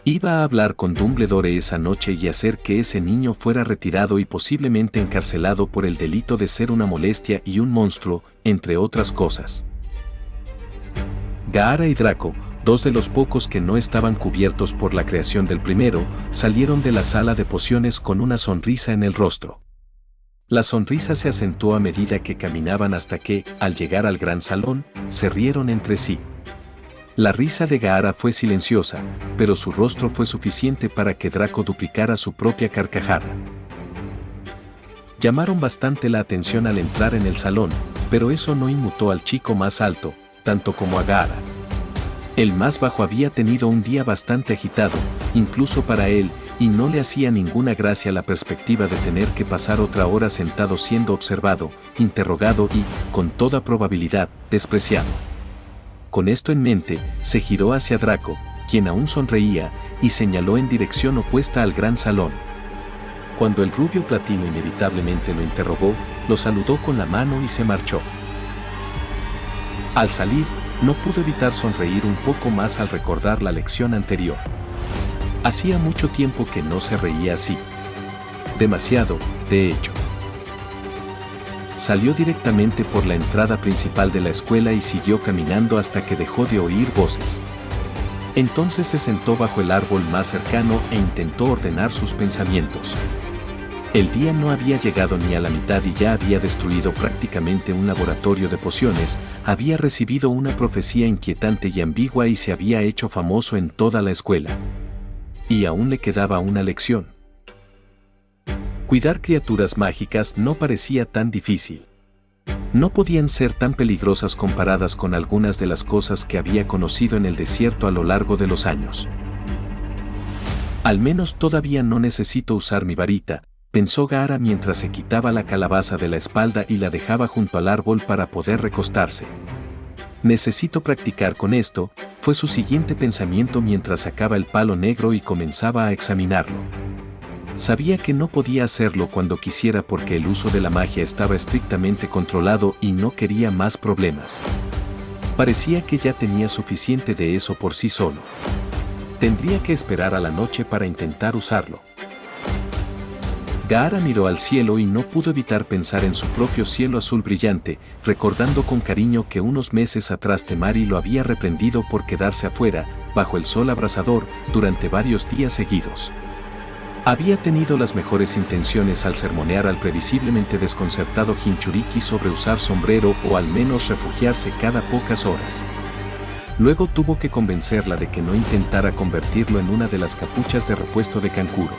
Iba a hablar con Dumbledore esa noche y hacer que ese niño fuera retirado y posiblemente encarcelado por el delito de ser una molestia y un monstruo, entre otras cosas. Gaara y Draco, dos de los pocos que no estaban cubiertos por la creación del primero, salieron de la sala de pociones con una sonrisa en el rostro. La sonrisa se acentuó a medida que caminaban hasta que, al llegar al gran salón, se rieron entre sí. La risa de Gaara fue silenciosa, pero su rostro fue suficiente para que Draco duplicara su propia carcajada. Llamaron bastante la atención al entrar en el salón, pero eso no inmutó al chico más alto, tanto como a Gaara. El más bajo había tenido un día bastante agitado, incluso para él, y no le hacía ninguna gracia la perspectiva de tener que pasar otra hora sentado siendo observado, interrogado y, con toda probabilidad, despreciado. Con esto en mente, se giró hacia Draco, quien aún sonreía, y señaló en dirección opuesta al gran salón. Cuando el rubio Platino inevitablemente lo interrogó, lo saludó con la mano y se marchó. Al salir, no pudo evitar sonreír un poco más al recordar la lección anterior. Hacía mucho tiempo que no se reía así. Demasiado, de hecho. Salió directamente por la entrada principal de la escuela y siguió caminando hasta que dejó de oír voces. Entonces se sentó bajo el árbol más cercano e intentó ordenar sus pensamientos. El día no había llegado ni a la mitad y ya había destruido prácticamente un laboratorio de pociones, había recibido una profecía inquietante y ambigua y se había hecho famoso en toda la escuela. Y aún le quedaba una lección. Cuidar criaturas mágicas no parecía tan difícil. No podían ser tan peligrosas comparadas con algunas de las cosas que había conocido en el desierto a lo largo de los años. Al menos todavía no necesito usar mi varita, pensó Gaara mientras se quitaba la calabaza de la espalda y la dejaba junto al árbol para poder recostarse. Necesito practicar con esto, fue su siguiente pensamiento mientras sacaba el palo negro y comenzaba a examinarlo. Sabía que no podía hacerlo cuando quisiera porque el uso de la magia estaba estrictamente controlado y no quería más problemas. Parecía que ya tenía suficiente de eso por sí solo. Tendría que esperar a la noche para intentar usarlo. Gaara miró al cielo y no pudo evitar pensar en su propio cielo azul brillante, recordando con cariño que unos meses atrás Temari lo había reprendido por quedarse afuera, bajo el sol abrasador, durante varios días seguidos. Había tenido las mejores intenciones al sermonear al previsiblemente desconcertado Jinchuriki sobre usar sombrero o al menos refugiarse cada pocas horas. Luego tuvo que convencerla de que no intentara convertirlo en una de las capuchas de repuesto de Kankuro.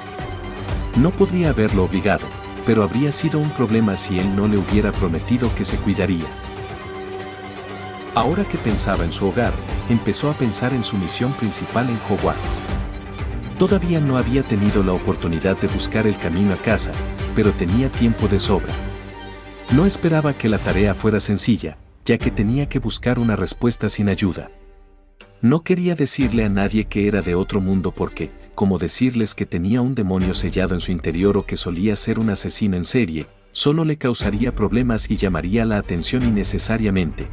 No podría haberlo obligado, pero habría sido un problema si él no le hubiera prometido que se cuidaría. Ahora que pensaba en su hogar, empezó a pensar en su misión principal en Hogwarts. Todavía no había tenido la oportunidad de buscar el camino a casa, pero tenía tiempo de sobra. No esperaba que la tarea fuera sencilla, ya que tenía que buscar una respuesta sin ayuda. No quería decirle a nadie que era de otro mundo porque, como decirles que tenía un demonio sellado en su interior o que solía ser un asesino en serie, solo le causaría problemas y llamaría la atención innecesariamente.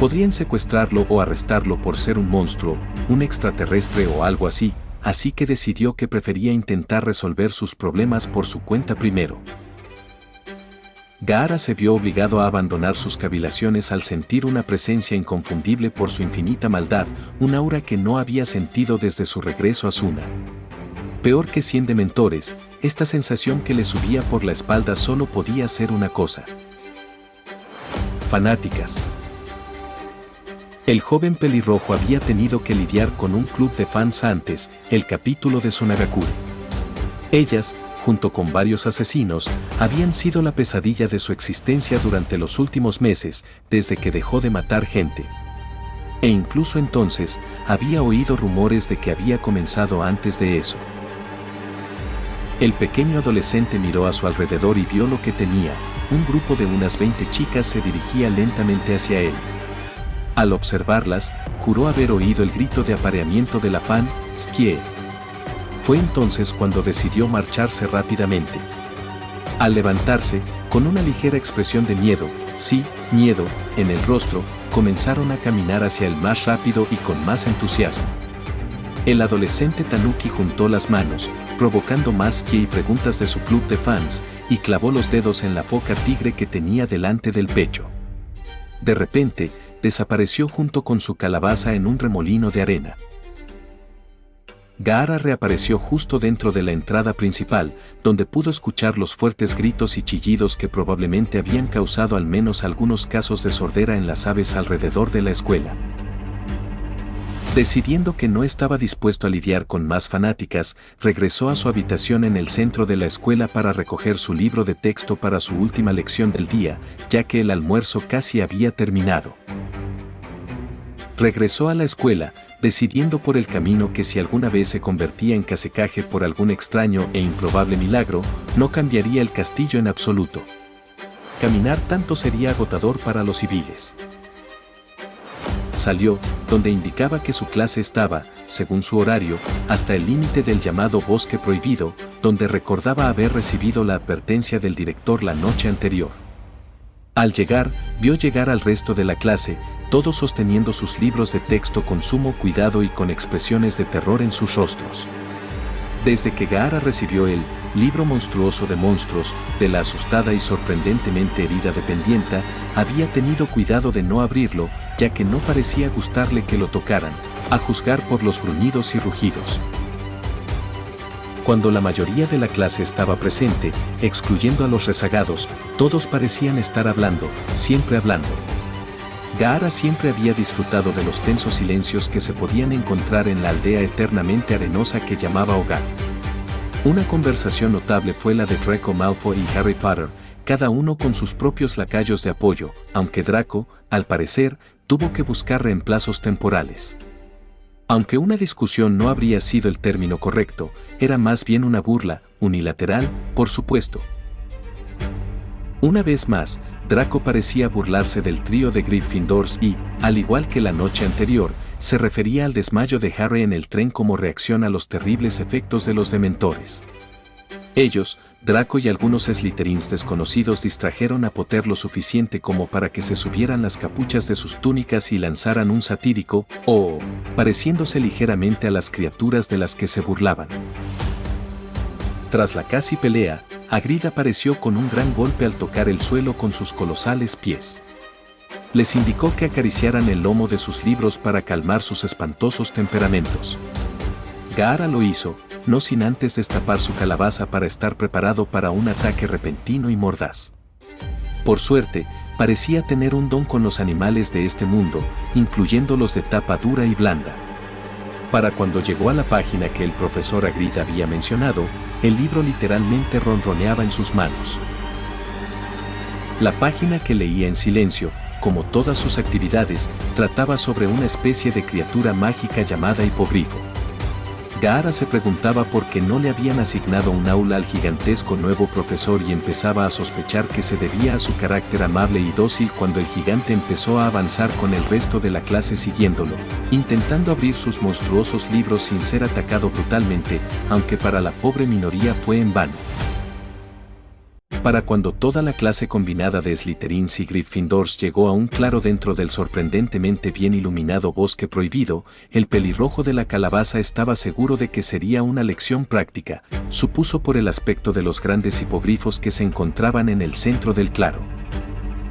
Podrían secuestrarlo o arrestarlo por ser un monstruo, un extraterrestre o algo así, así que decidió que prefería intentar resolver sus problemas por su cuenta primero. Gaara se vio obligado a abandonar sus cavilaciones al sentir una presencia inconfundible por su infinita maldad, un aura que no había sentido desde su regreso a Suna. Peor que 100 dementores, esta sensación que le subía por la espalda solo podía ser una cosa. Fanáticas. El joven pelirrojo había tenido que lidiar con un club de fans antes, el capítulo de Sunagakure. Ellas, junto con varios asesinos, habían sido la pesadilla de su existencia durante los últimos meses, desde que dejó de matar gente. E incluso entonces, había oído rumores de que había comenzado antes de eso. El pequeño adolescente miró a su alrededor y vio lo que tenía, un grupo de unas 20 chicas se dirigía lentamente hacia él. Al observarlas, juró haber oído el grito de apareamiento de la fan, Skie. Fue entonces cuando decidió marcharse rápidamente. Al levantarse, con una ligera expresión de miedo, sí, miedo, en el rostro, comenzaron a caminar hacia él más rápido y con más entusiasmo. El adolescente Tanuki juntó las manos, provocando más que y preguntas de su club de fans, y clavó los dedos en la foca tigre que tenía delante del pecho. De repente, desapareció junto con su calabaza en un remolino de arena. Gaara reapareció justo dentro de la entrada principal, donde pudo escuchar los fuertes gritos y chillidos que probablemente habían causado al menos algunos casos de sordera en las aves alrededor de la escuela. Decidiendo que no estaba dispuesto a lidiar con más fanáticas, regresó a su habitación en el centro de la escuela para recoger su libro de texto para su última lección del día, ya que el almuerzo casi había terminado. Regresó a la escuela, decidiendo por el camino que si alguna vez se convertía en Kasekage por algún extraño e improbable milagro, no cambiaría el castillo en absoluto. Caminar tanto sería agotador para los civiles. Salió, donde indicaba que su clase estaba, según su horario, hasta el límite del llamado bosque prohibido, donde recordaba haber recibido la advertencia del director la noche anterior. Al llegar, vio llegar al resto de la clase, todos sosteniendo sus libros de texto con sumo cuidado y con expresiones de terror en sus rostros. Desde que Gaara recibió el libro monstruoso de monstruos, de la asustada y sorprendentemente herida dependienta, había tenido cuidado de no abrirlo, ya que no parecía gustarle que lo tocaran, a juzgar por los gruñidos y rugidos. Cuando la mayoría de la clase estaba presente, excluyendo a los rezagados, todos parecían estar hablando, siempre hablando. Gaara siempre había disfrutado de los tensos silencios que se podían encontrar en la aldea eternamente arenosa que llamaba hogar. Una conversación notable fue la de Draco Malfoy y Harry Potter, cada uno con sus propios lacayos de apoyo, aunque Draco, al parecer, tuvo que buscar reemplazos temporales. Aunque una discusión no habría sido el término correcto, era más bien una burla, unilateral, por supuesto. Una vez más, Draco parecía burlarse del trío de Gryffindors y, al igual que la noche anterior, se refería al desmayo de Harry en el tren como reacción a los terribles efectos de los dementores. Ellos, Draco y algunos Slytherins desconocidos distrajeron a Potter lo suficiente como para que se subieran las capuchas de sus túnicas y lanzaran un satírico "oh", pareciéndose ligeramente a las criaturas de las que se burlaban. Tras la casi pelea, Hagrid apareció con un gran golpe al tocar el suelo con sus colosales pies. Les indicó que acariciaran el lomo de sus libros para calmar sus espantosos temperamentos. Gaara lo hizo, no sin antes destapar su calabaza para estar preparado para un ataque repentino y mordaz. Por suerte, parecía tener un don con los animales de este mundo, incluyendo los de tapa dura y blanda. Para cuando llegó a la página que el profesor Hagrid había mencionado, el libro literalmente ronroneaba en sus manos. La página que leía en silencio, como todas sus actividades, trataba sobre una especie de criatura mágica llamada hipogrifo. Gaara se preguntaba por qué no le habían asignado un aula al gigantesco nuevo profesor y empezaba a sospechar que se debía a su carácter amable y dócil cuando el gigante empezó a avanzar con el resto de la clase siguiéndolo, intentando abrir sus monstruosos libros sin ser atacado brutalmente, aunque para la pobre minoría fue en vano. Para cuando toda la clase combinada de Slytherins y Gryffindors llegó a un claro dentro del sorprendentemente bien iluminado bosque prohibido, el pelirrojo de la calabaza estaba seguro de que sería una lección práctica, supuso por el aspecto de los grandes hipogrifos que se encontraban en el centro del claro.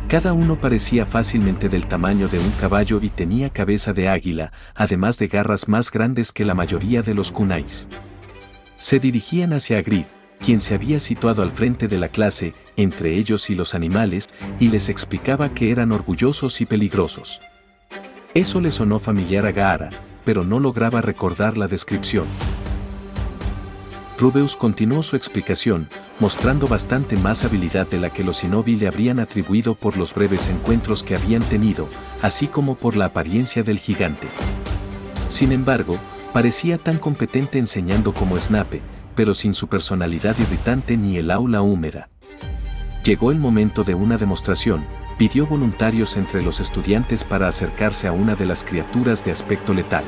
Cada uno parecía fácilmente del tamaño de un caballo y tenía cabeza de águila, además de garras más grandes que la mayoría de los kunais. Se dirigían hacia Hagrid, quien se había situado al frente de la clase, entre ellos y los animales, y les explicaba que eran orgullosos y peligrosos. Eso le sonó familiar a Gaara, pero no lograba recordar la descripción. Rubeus continuó su explicación, mostrando bastante más habilidad de la que los Shinobi le habrían atribuido por los breves encuentros que habían tenido, así como por la apariencia del gigante. Sin embargo, parecía tan competente enseñando como Snape, pero sin su personalidad irritante ni el aula húmeda. Llegó el momento de una demostración, pidió voluntarios entre los estudiantes para acercarse a una de las criaturas de aspecto letal.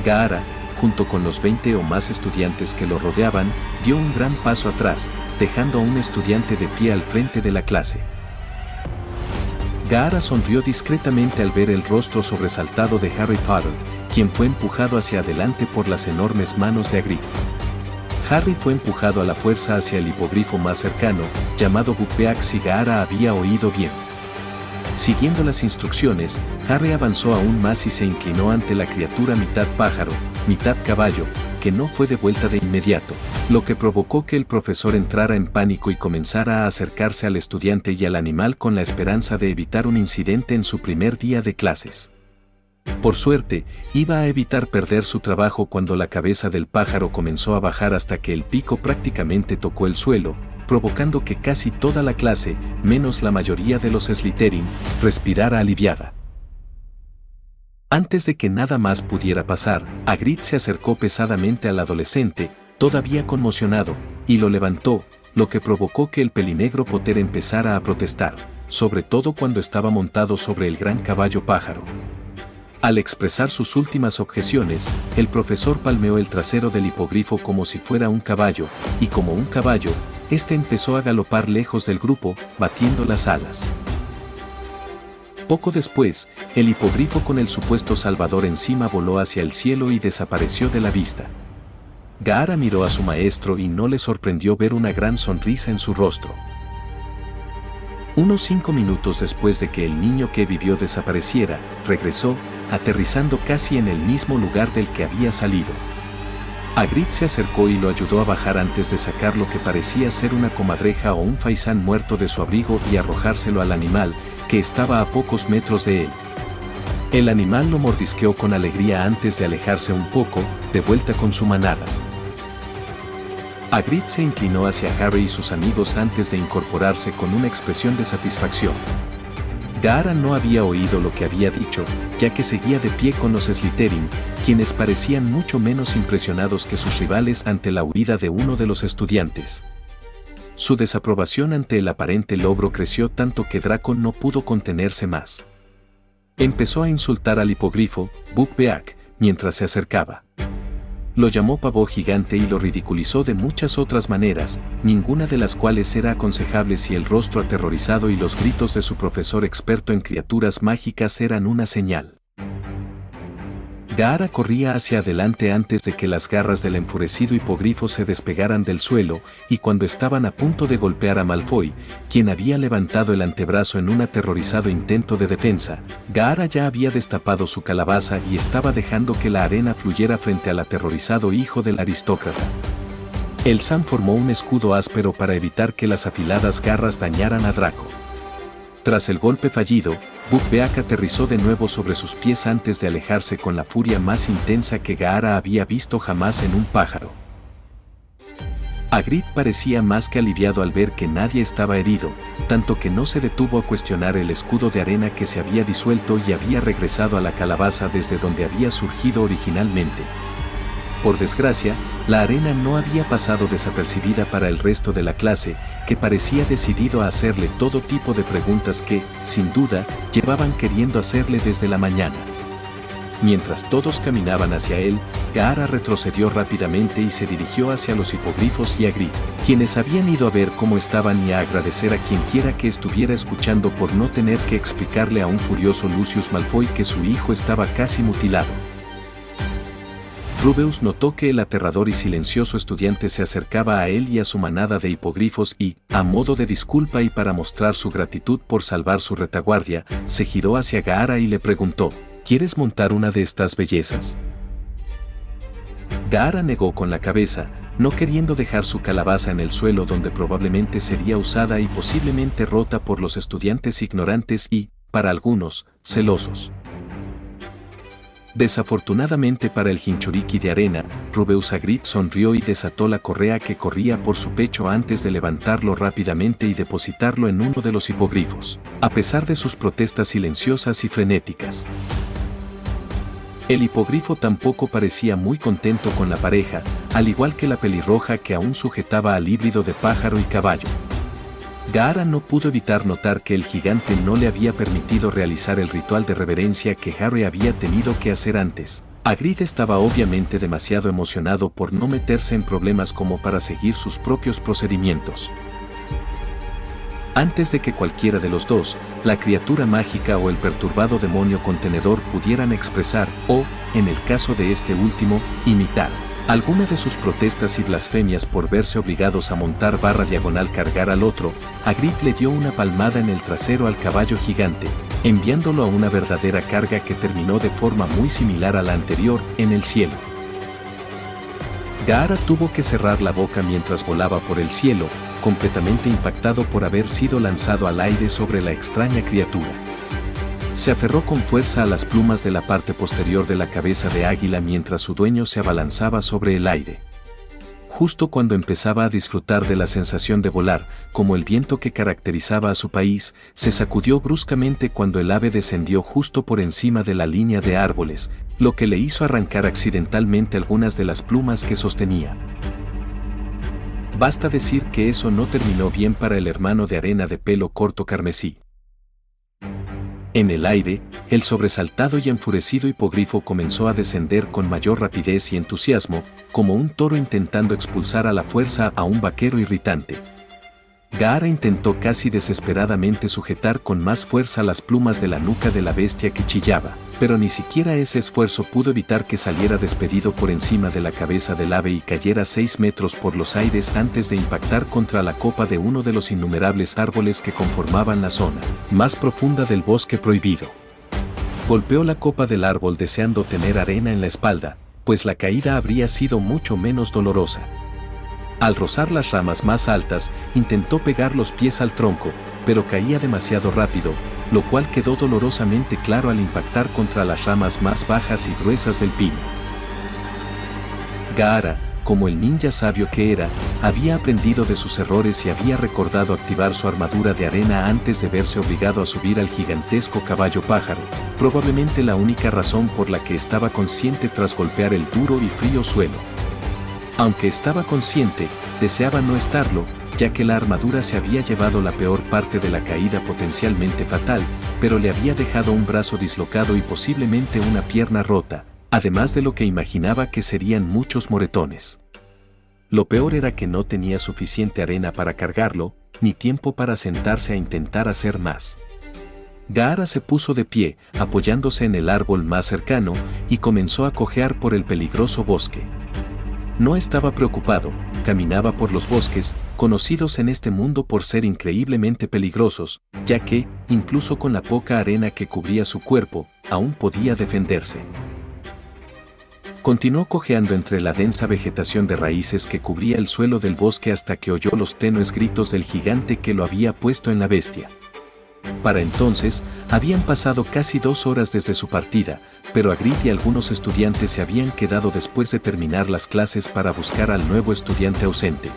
Gaara, junto con los 20 o más estudiantes que lo rodeaban, dio un gran paso atrás, dejando a un estudiante de pie al frente de la clase. Gaara sonrió discretamente al ver el rostro sobresaltado de Harry Potter, quien fue empujado hacia adelante por las enormes manos de Hagrid. Harry fue empujado a la fuerza hacia el hipogrifo más cercano, llamado Buckbeak si Gaara había oído bien. Siguiendo las instrucciones, Harry avanzó aún más y se inclinó ante la criatura mitad pájaro, mitad caballo, que no fue devuelta de inmediato, lo que provocó que el profesor entrara en pánico y comenzara a acercarse al estudiante y al animal con la esperanza de evitar un incidente en su primer día de clases. Por suerte, iba a evitar perder su trabajo cuando la cabeza del pájaro comenzó a bajar hasta que el pico prácticamente tocó el suelo, provocando que casi toda la clase, menos la mayoría de los Slytherin, respirara aliviada. Antes de que nada más pudiera pasar, Hagrid se acercó pesadamente al adolescente, todavía conmocionado, y lo levantó, lo que provocó que el pelinegro Potter empezara a protestar, sobre todo cuando estaba montado sobre el gran caballo pájaro. Al expresar sus últimas objeciones, el profesor palmeó el trasero del hipogrifo como si fuera un caballo, y como un caballo, este empezó a galopar lejos del grupo, batiendo las alas. Poco después, el hipogrifo con el supuesto salvador encima voló hacia el cielo y desapareció de la vista. Gaara miró a su maestro y no le sorprendió ver una gran sonrisa en su rostro. Unos 5 minutos después de que el niño que vivió desapareciera, regresó, aterrizando casi en el mismo lugar del que había salido. Ygritte se acercó y lo ayudó a bajar antes de sacar lo que parecía ser una comadreja o un faisán muerto de su abrigo y arrojárselo al animal, que estaba a pocos metros de él. El animal lo mordisqueó con alegría antes de alejarse un poco, de vuelta con su manada. Ygritte se inclinó hacia Harry y sus amigos antes de incorporarse con una expresión de satisfacción. Gaara no había oído lo que había dicho, ya que seguía de pie con los Slytherin, quienes parecían mucho menos impresionados que sus rivales ante la huida de uno de los estudiantes. Su desaprobación ante el aparente logro creció tanto que Draco no pudo contenerse más. Empezó a insultar al hipogrifo, Buckbeak, mientras se acercaba. Lo llamó pavo gigante y lo ridiculizó de muchas otras maneras, ninguna de las cuales era aconsejable si el rostro aterrorizado y los gritos de su profesor experto en criaturas mágicas eran una señal. Gaara corría hacia adelante antes de que las garras del enfurecido hipogrifo se despegaran del suelo, y cuando estaban a punto de golpear a Malfoy, quien había levantado el antebrazo en un aterrorizado intento de defensa, Gaara ya había destapado su calabaza y estaba dejando que la arena fluyera frente al aterrorizado hijo del aristócrata. El Sam formó un escudo áspero para evitar que las afiladas garras dañaran a Draco. Tras el golpe fallido, Buckbeak aterrizó de nuevo sobre sus pies antes de alejarse con la furia más intensa que Gaara había visto jamás en un pájaro. Ygritte parecía más que aliviado al ver que nadie estaba herido, tanto que no se detuvo a cuestionar el escudo de arena que se había disuelto y había regresado a la calabaza desde donde había surgido originalmente. Por desgracia, la arena no había pasado desapercibida para el resto de la clase, que parecía decidido a hacerle todo tipo de preguntas que, sin duda, llevaban queriendo hacerle desde la mañana. Mientras todos caminaban hacia él, Gaara retrocedió rápidamente y se dirigió hacia los hipogrifos y Ygritte, quienes habían ido a ver cómo estaban y a agradecer a quienquiera que estuviera escuchando por no tener que explicarle a un furioso Lucius Malfoy que su hijo estaba casi mutilado. Rubeus notó que el aterrador y silencioso estudiante se acercaba a él y a su manada de hipogrifos y, a modo de disculpa y para mostrar su gratitud por salvar su retaguardia, se giró hacia Gaara y le preguntó: ¿quieres montar una de estas bellezas? Gaara negó con la cabeza, no queriendo dejar su calabaza en el suelo donde probablemente sería usada y posiblemente rota por los estudiantes ignorantes y, para algunos, celosos. Desafortunadamente para el Jinchuriki de arena, Rubeus Ygritte sonrió y desató la correa que corría por su pecho antes de levantarlo rápidamente y depositarlo en uno de los hipogrifos, a pesar de sus protestas silenciosas y frenéticas. El hipogrifo tampoco parecía muy contento con la pareja, al igual que la pelirroja que aún sujetaba al híbrido de pájaro y caballo. Gaara no pudo evitar notar que el gigante no le había permitido realizar el ritual de reverencia que Harry había tenido que hacer antes. Ygritte estaba obviamente demasiado emocionado por no meterse en problemas como para seguir sus propios procedimientos. Antes de que cualquiera de los dos, la criatura mágica o el perturbado demonio contenedor pudieran expresar, o, en el caso de este último, imitar alguna de sus protestas y blasfemias por verse obligados a montar / cargar al otro, Ygritte le dio una palmada en el trasero al caballo gigante, enviándolo a una verdadera carga que terminó de forma muy similar a la anterior, en el cielo. Gaara tuvo que cerrar la boca mientras volaba por el cielo, completamente impactado por haber sido lanzado al aire sobre la extraña criatura. Se aferró con fuerza a las plumas de la parte posterior de la cabeza de águila mientras su dueño se abalanzaba sobre el aire. Justo cuando empezaba a disfrutar de la sensación de volar, como el viento que caracterizaba a su país, se sacudió bruscamente cuando el ave descendió justo por encima de la línea de árboles, lo que le hizo arrancar accidentalmente algunas de las plumas que sostenía. Basta decir que eso no terminó bien para el hermano de arena de pelo corto carmesí. En el aire, el sobresaltado y enfurecido hipogrifo comenzó a descender con mayor rapidez y entusiasmo, como un toro intentando expulsar a la fuerza a un vaquero irritante. Gaara intentó casi desesperadamente sujetar con más fuerza las plumas de la nuca de la bestia que chillaba, pero ni siquiera ese esfuerzo pudo evitar que saliera despedido por encima de la cabeza del ave y cayera 6 metros por los aires antes de impactar contra la copa de uno de los innumerables árboles que conformaban la zona más profunda del bosque prohibido. Golpeó la copa del árbol deseando tener arena en la espalda, pues la caída habría sido mucho menos dolorosa. Al rozar las ramas más altas, intentó pegar los pies al tronco, pero caía demasiado rápido, lo cual quedó dolorosamente claro al impactar contra las ramas más bajas y gruesas del pino. Gaara, como el ninja sabio que era, había aprendido de sus errores y había recordado activar su armadura de arena antes de verse obligado a subir al gigantesco caballo pájaro, probablemente la única razón por la que estaba consciente tras golpear el duro y frío suelo. Aunque estaba consciente, deseaba no estarlo, ya que la armadura se había llevado la peor parte de la caída potencialmente fatal, pero le había dejado un brazo dislocado y posiblemente una pierna rota, además de lo que imaginaba que serían muchos moretones. Lo peor era que no tenía suficiente arena para cargarlo, ni tiempo para sentarse a intentar hacer más. Gaara se puso de pie, apoyándose en el árbol más cercano, y comenzó a cojear por el peligroso bosque. No estaba preocupado, caminaba por los bosques, conocidos en este mundo por ser increíblemente peligrosos, ya que, incluso con la poca arena que cubría su cuerpo, aún podía defenderse. Continuó cojeando entre la densa vegetación de raíces que cubría el suelo del bosque hasta que oyó los tenues gritos del gigante que lo había puesto en la bestia. Para entonces, habían pasado casi 2 horas desde su partida, pero Ygritte y algunos estudiantes se habían quedado después de terminar las clases para buscar al nuevo estudiante ausente.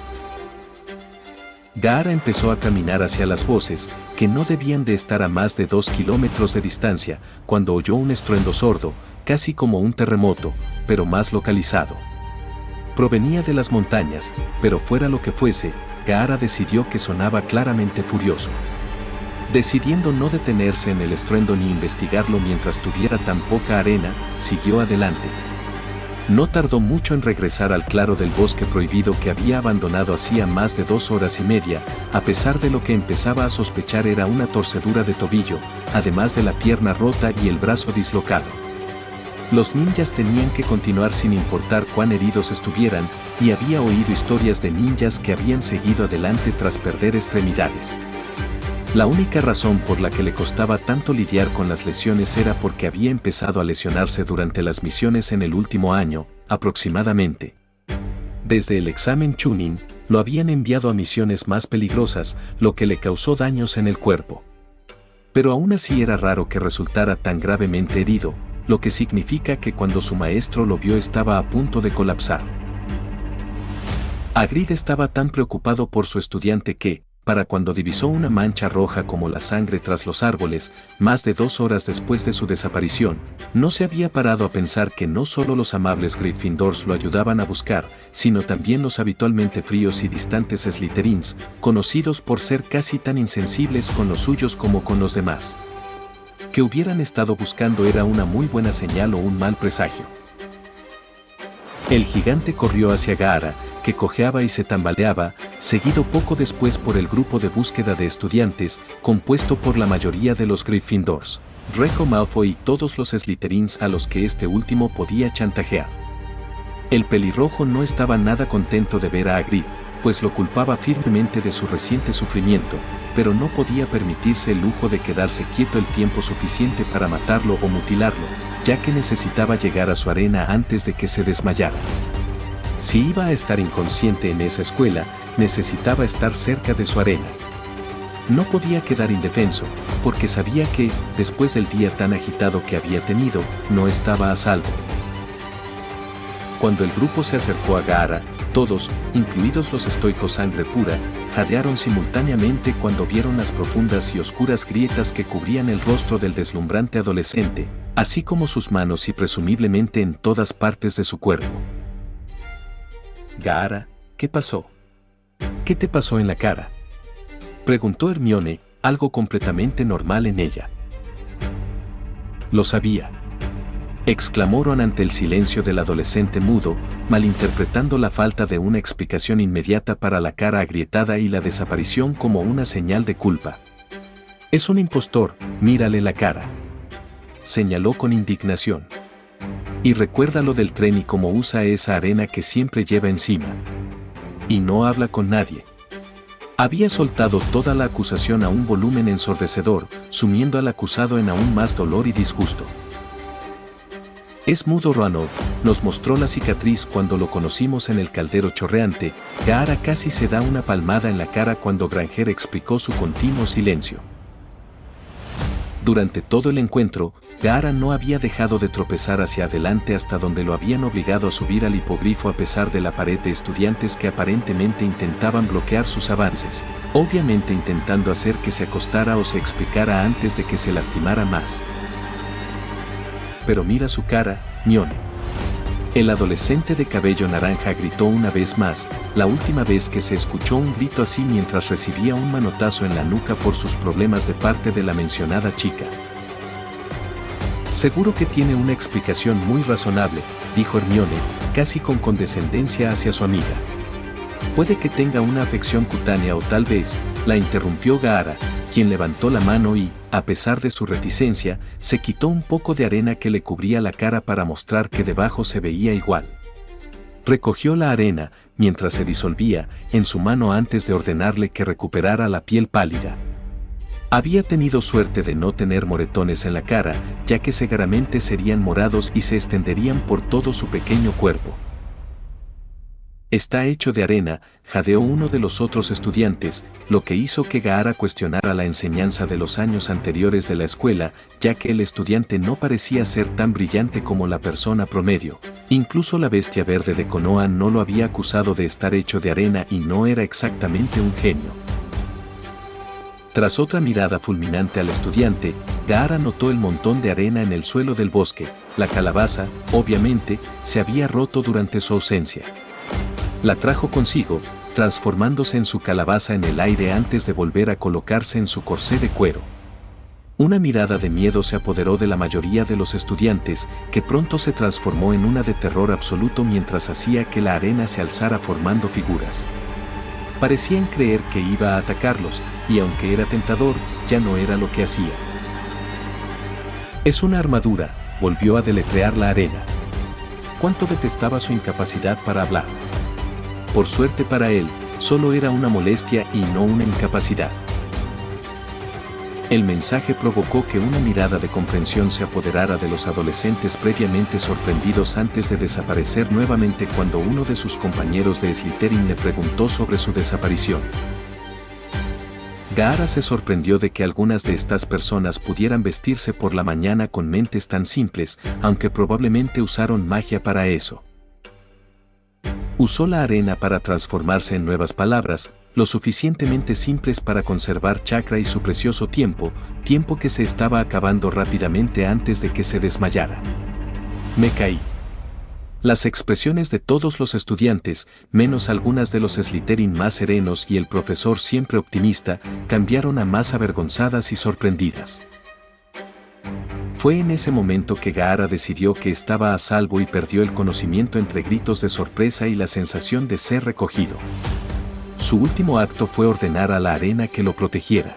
Gaara empezó a caminar hacia las voces, que no debían de estar a más de 2 kilómetros de distancia, cuando oyó un estruendo sordo, casi como un terremoto, pero más localizado. Provenía de las montañas, pero fuera lo que fuese, Gaara decidió que sonaba claramente furioso. Decidiendo no detenerse en el estruendo ni investigarlo mientras tuviera tan poca arena, siguió adelante. No tardó mucho en regresar al claro del bosque prohibido que había abandonado hacía más de 2 horas y media, a pesar de lo que empezaba a sospechar era una torcedura de tobillo, además de la pierna rota y el brazo dislocado. Los ninjas tenían que continuar sin importar cuán heridos estuvieran, y había oído historias de ninjas que habían seguido adelante tras perder extremidades. La única razón por la que le costaba tanto lidiar con las lesiones era porque había empezado a lesionarse durante las misiones en el último año, aproximadamente. Desde el examen Chunin, lo habían enviado a misiones más peligrosas, lo que le causó daños en el cuerpo. Pero aún así era raro que resultara tan gravemente herido, lo que significa que cuando su maestro lo vio estaba a punto de colapsar. Ygritte estaba tan preocupado por su estudiante que, para cuando divisó una mancha roja como la sangre tras los árboles, más de 2 horas después de su desaparición, no se había parado a pensar que no solo los amables Gryffindors lo ayudaban a buscar, sino también los habitualmente fríos y distantes Slytherins, conocidos por ser casi tan insensibles con los suyos como con los demás. Que hubieran estado buscando era una muy buena señal o un mal presagio. El gigante corrió hacia Gaara, que cojeaba y se tambaleaba, seguido poco después por el grupo de búsqueda de estudiantes, compuesto por la mayoría de los Gryffindors, Draco Malfoy y todos los Slytherins a los que este último podía chantajear. El pelirrojo no estaba nada contento de ver a Ygritte, pues lo culpaba firmemente de su reciente sufrimiento, pero no podía permitirse el lujo de quedarse quieto el tiempo suficiente para matarlo o mutilarlo, ya que necesitaba llegar a su arena antes de que se desmayara. Si iba a estar inconsciente en esa escuela, necesitaba estar cerca de su arena. No podía quedar indefenso, porque sabía que, después del día tan agitado que había tenido, no estaba a salvo. Cuando el grupo se acercó a Gaara, todos, incluidos los estoicos sangre pura, jadearon simultáneamente cuando vieron las profundas y oscuras grietas que cubrían el rostro del deslumbrante adolescente, así como sus manos y presumiblemente en todas partes de su cuerpo. Gaara, ¿qué pasó? ¿Qué te pasó en la cara?, preguntó Hermione, algo completamente normal en ella. Lo sabía, exclamó Ron ante el silencio del adolescente mudo, malinterpretando la falta de una explicación inmediata para la cara agrietada y la desaparición como una señal de culpa. Es un impostor, mírale la cara, señaló con indignación. Y recuerda lo del tren y cómo usa esa arena que siempre lleva encima. Y no habla con nadie. Había soltado toda la acusación a un volumen ensordecedor, sumiendo al acusado en aún más dolor y disgusto. Es mudo Roanoke, nos mostró la cicatriz cuando lo conocimos en el caldero chorreante. Gaara casi se da una palmada en la cara cuando Granger explicó su continuo silencio. Durante todo el encuentro, Gaara no había dejado de tropezar hacia adelante hasta donde lo habían obligado a subir al hipogrifo a pesar de la pared de estudiantes que aparentemente intentaban bloquear sus avances, obviamente intentando hacer que se acostara o se explicara antes de que se lastimara más. Pero mira su cara, Mione. El adolescente de cabello naranja gritó una vez más, la última vez que se escuchó un grito así mientras recibía un manotazo en la nuca por sus problemas de parte de la mencionada chica. Seguro que tiene una explicación muy razonable, dijo Hermione, casi con condescendencia hacia su amiga. Puede que tenga una afección cutánea o tal vez, la interrumpió Gaara, quien levantó la mano y, a pesar de su reticencia, se quitó un poco de arena que le cubría la cara para mostrar que debajo se veía igual. Recogió la arena, mientras se disolvía, en su mano antes de ordenarle que recuperara la piel pálida. Había tenido suerte de no tener moretones en la cara, ya que seguramente serían morados y se extenderían por todo su pequeño cuerpo. Está hecho de arena, jadeó uno de los otros estudiantes, lo que hizo que Gaara cuestionara la enseñanza de los años anteriores de la escuela, ya que el estudiante no parecía ser tan brillante como la persona promedio. Incluso la bestia verde de Konoha no lo había acusado de estar hecho de arena y no era exactamente un genio. Tras otra mirada fulminante al estudiante, Gaara notó el montón de arena en el suelo del bosque. La calabaza, obviamente, se había roto durante su ausencia. La trajo consigo, transformándose en su calabaza en el aire antes de volver a colocarse en su corsé de cuero. Una mirada de miedo se apoderó de la mayoría de los estudiantes, que pronto se transformó en una de terror absoluto mientras hacía que la arena se alzara formando figuras. Parecían creer que iba a atacarlos, y aunque era tentador, ya no era lo que hacía. Es una armadura, volvió a deletrear la arena. Cuánto detestaba su incapacidad para hablar. Por suerte para él, solo era una molestia y no una incapacidad. El mensaje provocó que una mirada de comprensión se apoderara de los adolescentes previamente sorprendidos antes de desaparecer nuevamente cuando uno de sus compañeros de Slytherin le preguntó sobre su desaparición. Gaara se sorprendió de que algunas de estas personas pudieran vestirse por la mañana con mentes tan simples, aunque probablemente usaron magia para eso. Usó la arena para transformarse en nuevas palabras, lo suficientemente simples para conservar chakra y su precioso tiempo que se estaba acabando rápidamente antes de que se desmayara. Me caí. Las expresiones de todos los estudiantes, menos algunas de los Slytherin más serenos y el profesor siempre optimista, cambiaron a más avergonzadas y sorprendidas. Fue en ese momento que Gaara decidió que estaba a salvo y perdió el conocimiento entre gritos de sorpresa y la sensación de ser recogido. Su último acto fue ordenar a la arena que lo protegiera.